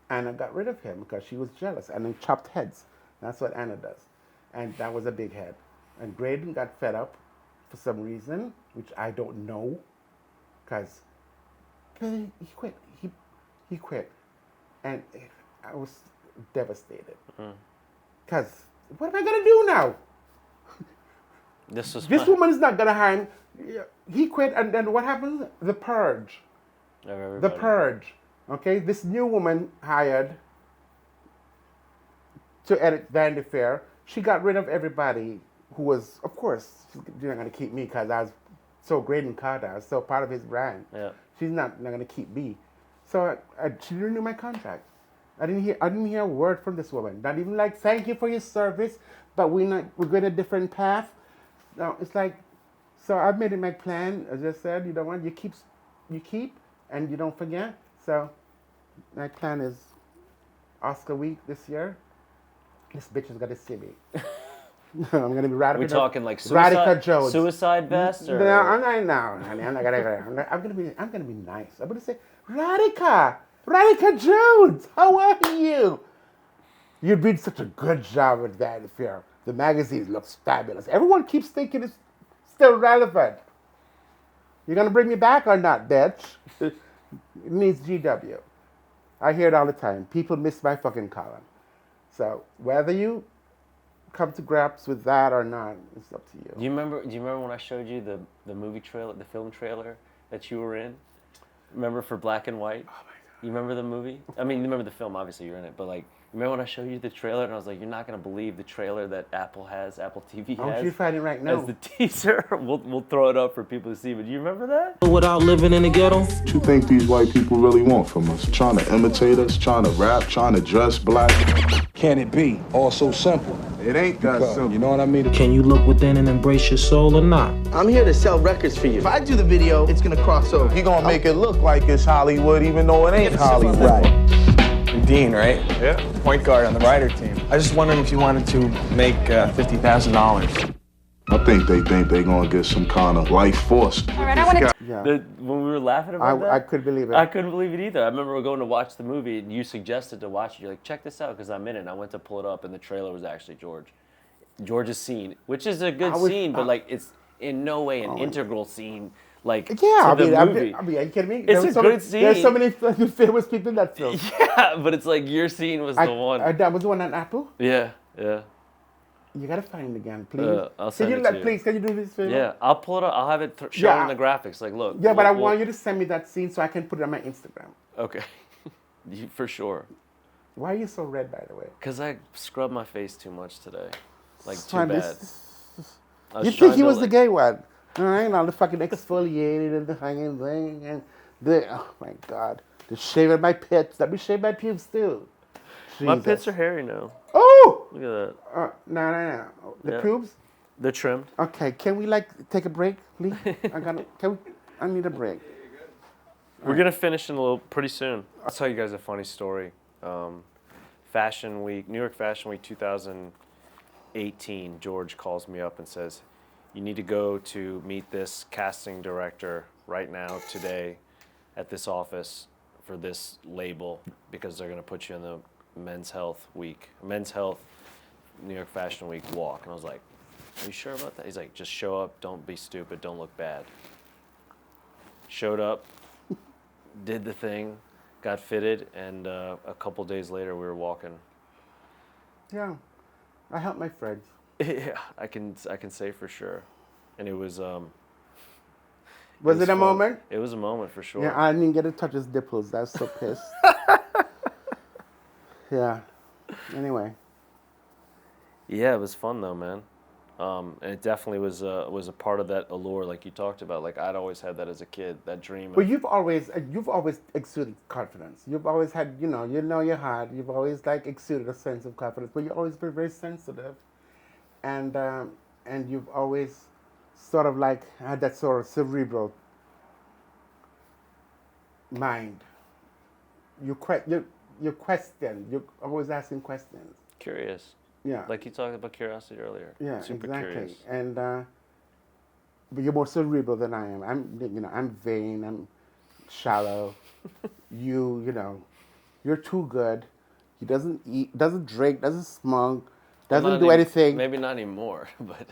Anna got rid of him because she was jealous and then chopped heads. That's what Anna does. And that was a big head. And Graydon got fed up for some reason, which I don't know, because he quit. He quit. And I was devastated. Because what am I going to do now? This woman is not going to hire him. He quit, and then what happens? The purge. The purge. Okay, this new woman hired to edit Vanity Fair. She got rid of everybody who was, of course, she's not going to keep me because I was so Graydon Carter. I was so part of his brand. Yeah. She's not going to keep me. So she didn't renew my contract. I didn't hear a word from this woman. Not even like, thank you for your service, but we're going a different path. No, it's like, so I've made it my plan. As I said, you don't want, you keep, and you don't forget. So my plan is Oscar week this year. This bitch is gonna see me. I'm gonna be radical. We're talking like suicide vest, or no, I'm not. Honey, I'm gonna be nice. I'm gonna say, Radica Jones, how are you? You did such a good job with Vanity Fair. The magazine looks fabulous. Everyone keeps thinking it's still relevant. You gonna bring me back or not, bitch? It needs GW. I hear it all the time. People miss my fucking column. So whether you come to grips with that or not, it's up to you. Do you remember when I showed you the movie trailer, the film trailer that you were in? Remember for Black and White? Oh my God. You remember the movie? I mean, you remember the film, obviously you're in it, but like, remember when I showed you the trailer and I was like, you're not going to believe the trailer that Apple TV has? Oh, she's fighting right now. As the teaser. We'll throw it up for people to see, but do you remember that? Without living in the ghetto? What you think these white people really want from us? Trying to imitate us, trying to rap, trying to dress black? Can it be all so simple? It ain't that simple. You know what I mean? Can you look within and embrace your soul or not? I'm here to sell records for you. If I do the video, it's gonna cross over. He gonna make it look like it's Hollywood even though it ain't Hollywood. Right. Dean, right? Yeah. Point guard on the Rider team. I was just wondering if you wanted to make $50,000. I think they gonna get some kind of life force. All right, I want to. Yeah. When we were laughing about that, I could believe it. I couldn't believe it either. I remember going to watch the movie, and you suggested to watch it. You're like, check this out, because I'm in it. And I went to pull it up, and the trailer was actually George's scene, which is a good scene, but like it's in no way an integral scene. Like Yeah, to the movie. are you kidding me? It's a good scene. There's so many famous people in that film. Yeah, but it's like your scene was the one. That was the one on Apple? Yeah. You gotta find it again, please. I'll send it to you. Please, can you do this favor? Yeah, I'll pull it up. I'll have it shown in the graphics. Like, look. Yeah, but I want you to send me that scene so I can put it on my Instagram. Okay, for sure. Why are you so red, by the way? Because I scrubbed my face too much today. Like, too Son, bad. You think he was the gay one? All right, all the fucking exfoliated and the hanging thing and oh my God, the shaving my pits. Let me shave my pubes too. My Jesus. pits are hairy now. Oh! Look at that. No. The Yeah. pubes? They're trimmed. Okay, can we take a break, please? I need a break. We're gonna finish in a little pretty soon. I'll tell you guys a funny story. Fashion Week, New York Fashion Week 2018. George calls me up and says, "You need to go to meet this casting director right now today at this office for this label because they're gonna put you in the Men's Health New York Fashion Week walk." And I was like, "Are you sure about that?" He's like, "Just show up, don't be stupid, don't look bad." Showed up, did the thing, got fitted, and a couple days later we were walking. Yeah, I help my friends. Yeah, I can say for sure. And it was Was it a fun. moment? It was a moment for sure. Yeah, I didn't get to touch his nipples. I was so pissed. Yeah. Anyway. Yeah, it was fun though, man. And it definitely was a part of that allure, like you talked about. Like I'd always had that as a kid, that dream. But you've always exuded confidence. You've always had, you know your heart. You've always like exuded a sense of confidence. But you've always been very sensitive, and you've always sort of like had that sort of cerebral mind. You question. You're always asking questions. Curious. Yeah. Like you talked about curiosity earlier. Yeah, Super exactly. curious. And but you're more cerebral than I am. I'm vain. I'm shallow. You're too good. He doesn't eat, doesn't drink, doesn't smoke, doesn't do anything. Maybe not anymore, but.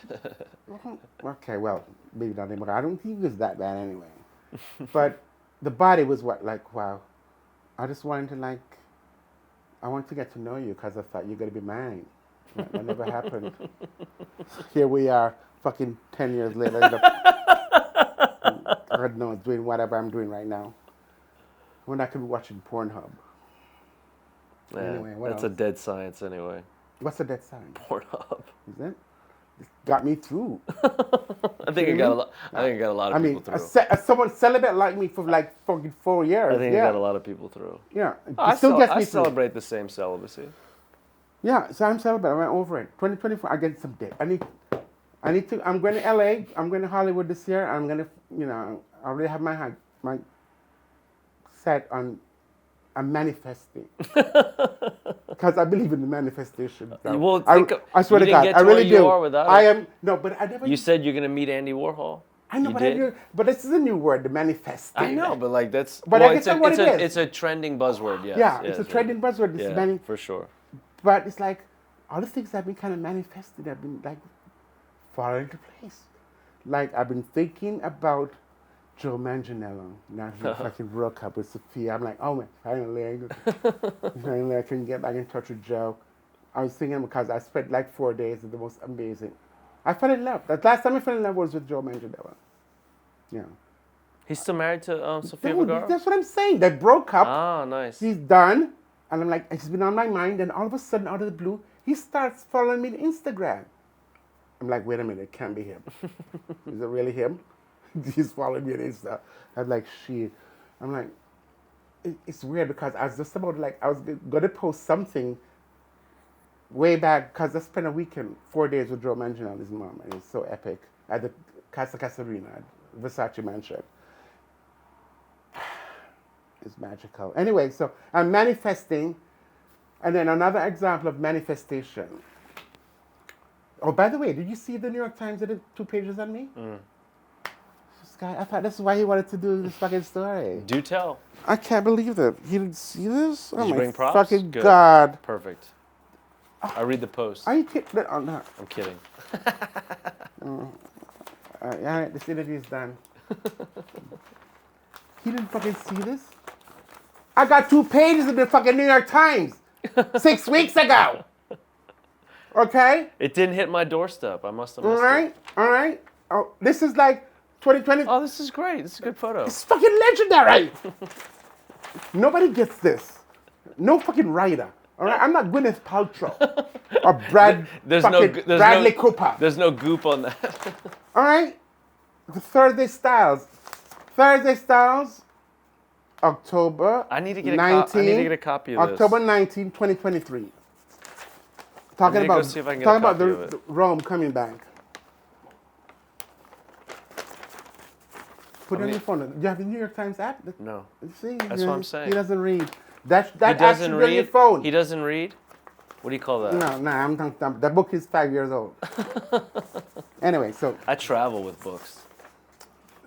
Okay, well, maybe not anymore. I don't think it was that bad anyway. But the body was wow. I just wanted to I want to get to know you because I thought you're going to be mine. That never happened. Here we are, fucking 10 years later. God knows, doing whatever I'm doing right now. When I could be watching Pornhub. Yeah, Anyway, what that's else? a dead science anyway. What's the dead sign? Pornhub. Is it? It got me through. I think it got a lot. I think it got a lot of people through. Someone celibate like me for like fucking 4 years. I think it got a lot of people through. Yeah, it I still gets me I through. celebrate the same celibacy. Yeah, so I'm celibate. I went over it. 2024, I get some dick. I need to. I'm going to LA. I'm going to Hollywood this year. I'm going to, I already have my set on. I'm manifesting because I believe in the manifestation. Well, I swear you to didn't God, get I to really where you do. are without I it. am no, but I never. You said you're gonna meet Andy Warhol. I know, You but did? but this is a new word, the manifesting. I know, but like that's. But well, I guess that's what it is. It's a trending buzzword. Yes. Yeah, it's a trending buzzword. This for sure. But it's like all the things I've been kind of manifested have been like falling into place. Like I've been thinking about Joe Manganiello. Now he fucking broke up with Sophia. I'm like, oh man, finally I can get back in touch with Joe. I was thinking because I spent like 4 days of the most amazing. I fell in love. The last time I fell in love was with Joe Manganiello. Yeah. He's still married to Sofia No, Vergara? that's what I'm saying. They broke up. Ah, nice. He's done. And I'm like, it's been on my mind. And all of a sudden, out of the blue, he starts following me on Instagram. I'm like, wait a minute, it can't be him. Is it really him? He's following me on Insta. I'm like, shit. I'm like, it's weird because I was just about I was going to post something way back because I spent a weekend, 4 days with Joe Manganiello and his mom. And it's so epic at the Casa Casarina at Versace Mansion. It's magical. Anyway, so I'm manifesting. And then another example of manifestation. Oh, by the way, did you see the New York Times did 2 pages on me? This guy, I thought this is why he wanted to do this fucking story. Do tell. I can't believe that. You didn't see this? Did Oh you my bring props? fucking Good. God. Perfect. I read the post. Are you kidding? Oh, no. I'm kidding. All right, this interview is done. He didn't fucking see this? I got 2 pages in the fucking New York Times 6 weeks ago. Okay? It didn't hit my doorstep. I must have missed it. All right. Oh, this is like 2020. Oh, this is great. This is a good photo. It's fucking legendary. Nobody gets this. No fucking writer. All right? I'm not Gwyneth Paltrow or Bradley Cooper. There's no goop on that. All right? The Thursday Styles. October I need to get 19, I need to get a copy of this. October 19, 2023. Talking go about, see if I can get talking a about copy of it. the Rome coming back. Put it on your phone. Do you have the New York Times app? No. See, That's what I'm saying. He doesn't read. That He app doesn't should be on your read. phone. He doesn't read. What do you call that? No, the book is 5 years old. Anyway, so I travel with books.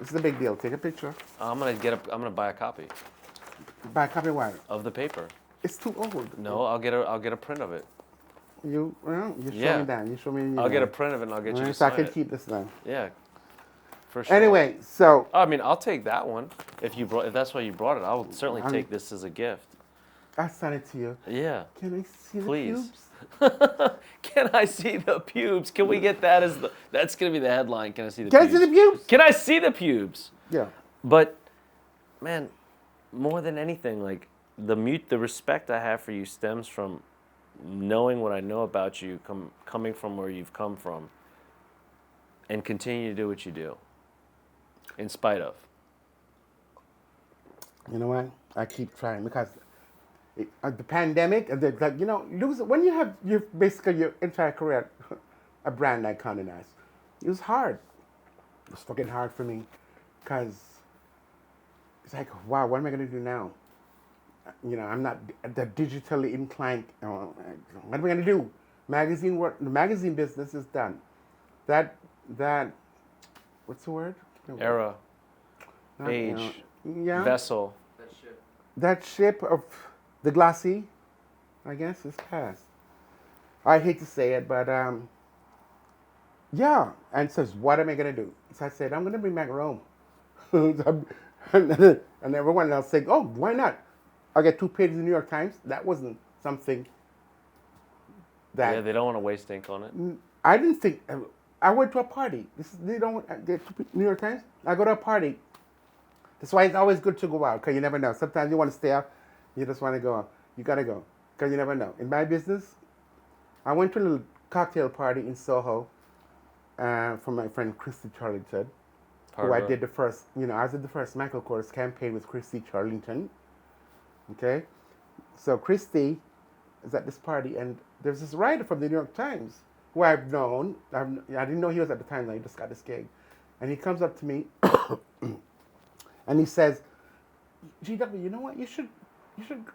this is a big deal. Take a picture. I'm gonna buy a copy Buy a copy of what? of the paper. It's too old. No, I'll get a print of it. You show Yeah. me that. You show me. I'll get a print of it and I'll get you to so I sign can it. keep this now. Yeah. For sure. Anyway, so I mean, I'll take that one if that's why you brought it. I will certainly take this as a gift. I'll send it to you. Yeah. Can I see Please. the pubes? Can I see the pubes? Can we get that as that's gonna be the headline? Can I see the Can I pubes? see the pubes? Can I see the pubes? Yeah. But man, more than anything, like the respect I have for you stems from knowing what I know about you, coming from where you've come from, and continue to do what you do, in spite of. You know what? I keep trying because the pandemic, when you have basically your entire career a brand like Condé Nast, it was hard. It was fucking hard for me because it's like, wow, what am I going to do now? I'm not the digitally inclined. What am I going to do? The magazine business is done. That what's the word? Era, age, yeah. vessel. That ship of the glossy, I guess, is past. I hate to say it, but yeah. And says, what am I going to do? So I said, I'm going to bring back Rome. and everyone else said, oh, why not? I get 2 pages in the New York Times. That wasn't something that... Yeah, they don't want to waste ink on it. I didn't think... I went to a party. They don't get New York Times. I go to a party. That's why it's always good to go out, because you never know. Sometimes you want to stay out. You just want to go out. You got to go, because you never know. In my business, I went to a little cocktail party in Soho for my friend Christy Charlington, who I did the first, I did the first Michael Kors campaign with Christy Charlington. Okay? So Christy is at this party, and there's this writer from the New York Times who I've known. I didn't know he was at the time, though. He just got this gig. And he comes up to me, and he says, GW, you know what? You should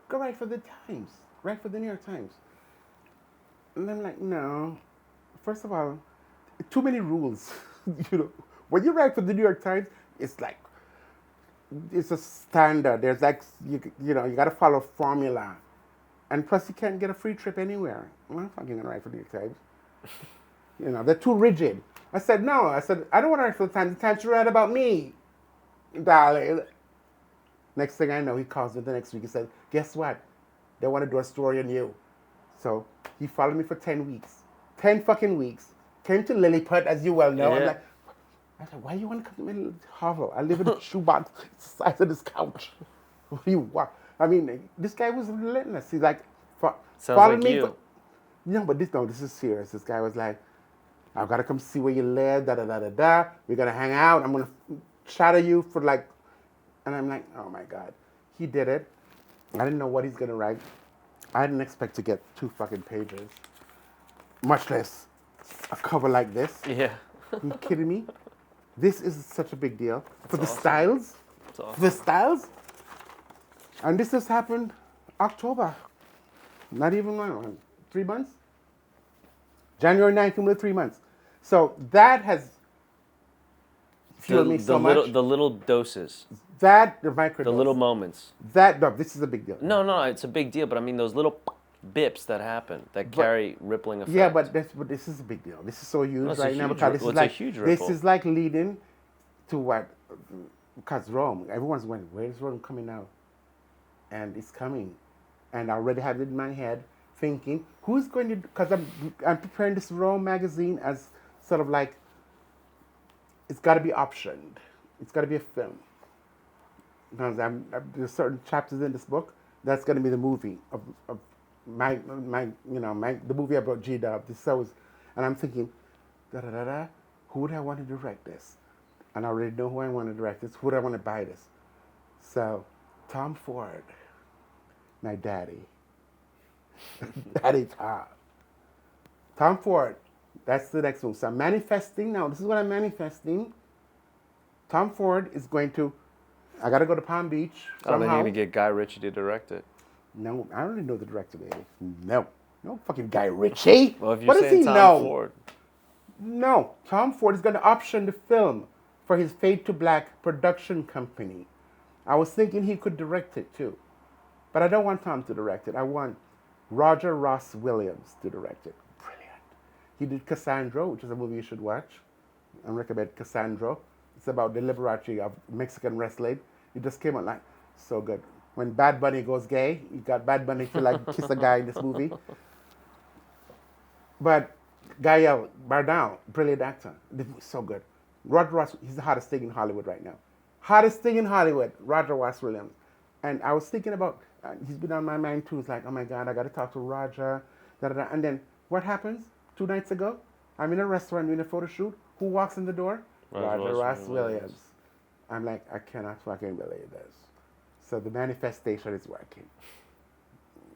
go write for the Times. Write for the New York Times. And I'm like, no. First of all, too many rules. When you write for the New York Times, it's like, it's a standard. There's like, you got to follow formula. And plus, you can't get a free trip anywhere. I'm not fucking going to write for the New York Times. They're too rigid. I said, no. I said, I don't want to write for the Times. The Times should write about me, darling. Next thing I know, he calls me the next week. He said, guess what? They want to do a story on you. So he followed me for 10 weeks. 10 fucking weeks. Came to Lilliput, as you well know. Yeah. I said, why do you want to come to my hovel? I live in a shoebox the size of this couch. What do you want? I mean, this guy was relentless. He's like, followed me. You. But this is serious. This guy was like, I've got to come see where you live, da-da-da-da-da. We're going to hang out. I'm going to shadow you for like, and I'm like, oh my God. He did it. I didn't know what he's going to write. I didn't expect to get 2 fucking pages, much less a cover like this. Yeah. Are you kidding me? This is such a big deal. For the awesome. styles. That's awesome. For the styles. And this has happened October. Not even 3 months. January 9th, will be 3 months. So that has fueled me so much. The little doses, That, the microdose. the little moments. That, no, this is a big deal. No, it's a big deal, but I mean those little bips that happen, that carry rippling effects. Yeah, but this is a big deal. This is so huge It's a right now huge because this well, is it's a like huge this ripple. is like leading to what? Because Rome, everyone's going, where's Rome coming out? And it's coming, and I already have it in my head, thinking who's going to? Because I'm preparing this Rome magazine as sort of like it's got to be optioned. It's got to be a film. Because there's certain chapters in this book that's going to be the movie of my the movie about G-Dub. And I'm thinking, who would I want to direct this? And I already know who I want to direct this. Who would I want to buy this? So, Tom Ford, my daddy. Daddy Tom. Tom Ford, that's the next one. So I'm manifesting now. This is what I'm manifesting. Tom Ford is going to, I got to go to Palm Beach somehow. Oh, then you're going to get Guy Ritchie to direct it. No, I already know the director, baby. No fucking Guy Ritchie. Well, if you're what does saying he Tom know? Ford. No, Tom Ford is going to option the film for his Fade to Black production company. I was thinking he could direct it too. But I don't want Tom to direct it. I want Roger Ross Williams to direct it. Brilliant. He did Cassandra, which is a movie you should watch. I recommend Cassandra. It's about the liberty of Mexican wrestling. It just came out like so good. When Bad Bunny goes gay, you got Bad Bunny to like kiss a guy in this movie. But Gael Bardal, brilliant actor. This movie is so good. Roger Ross, he's the hottest thing in Hollywood right now. Hottest thing in Hollywood, Roger Ross Williams. And I was thinking about, he's been on my mind too. It's like, oh my God, I got to talk to Roger. And then what happens 2 nights ago? I'm in a restaurant doing a photo shoot. Who walks in the door? Roger Ross Williams. I'm like, I cannot fucking believe this. So the manifestation is working.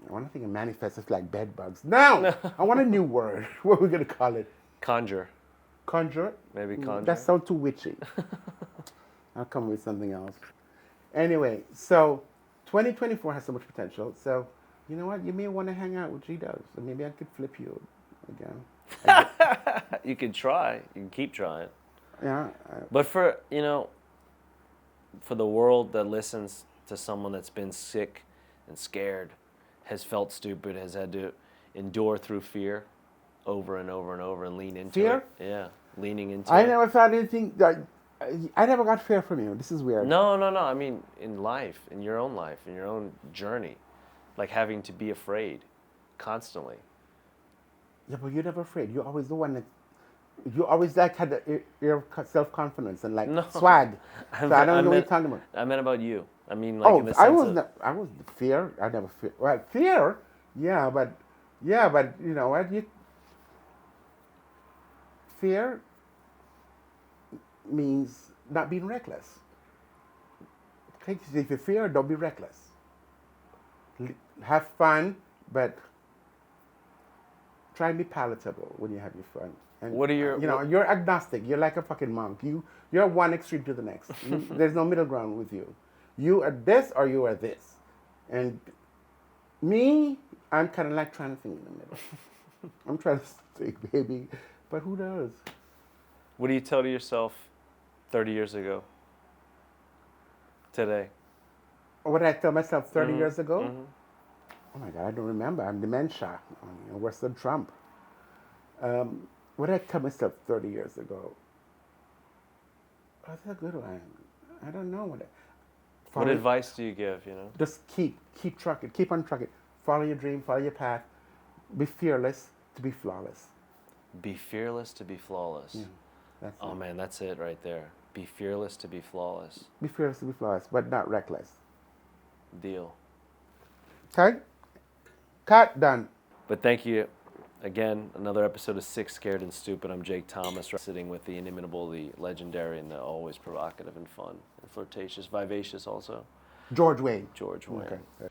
I want to think of manifest, it's like bed bugs. No! I want a new word. What are we going to call it? Conjure. Conjure? Maybe conjure. That sounds too witchy. I'll come with something else. Anyway, so 2024 has so much potential. So, you know what? You may want to hang out with G-Dubs. So maybe I could flip you again. You can try. You can keep trying. Yeah. But for the world that listens to someone that's been sick and scared, has felt stupid, has had to endure through fear over and over and over and lean into Fear? it. Yeah, leaning into I it. never found anything that I never got fear from you. This is weird. No. I mean, in life, in your own life, in your own journey, like having to be afraid constantly. Yeah, but you're never afraid. You're always the one that. You always like had your self-confidence and like swag. So I don't know what you're talking about. I meant about you. I mean, like in the sense I was fear. I never fear. Well, fear. Yeah, but you know what? Fear means not being reckless. Okay, if you fear, don't be reckless. Have fun, but try and be palatable when you have your fun. And, what are your? You're agnostic. You're like a fucking monk. You're one extreme to the next. There's no middle ground with you. You are this or you are this. And me, I'm kind of like trying to think in the middle. I'm trying to think, baby. But who does? What do you tell to yourself 30 years ago? Today. What did I tell myself 30 years ago? Mm-hmm. Oh my God, I don't remember. I'm dementia. Worse than Trump. What did I tell myself 30 years ago? Oh, that's a good one. I don't know. What advice do you give, Just keep trucking, keep on trucking. Follow your dream, follow your path. Be fearless to be flawless. Be fearless to be flawless. Yeah, man, that's it right there. Be fearless to be flawless. Be fearless to be flawless, but not reckless. Deal. Okay? Cut, done. But thank you. Again, another episode of Sick, Scared, and Stupid. I'm Jake Thomas, sitting with the inimitable, the legendary, and the always provocative and fun and flirtatious, vivacious also. George Wayne. George Wayne. Okay.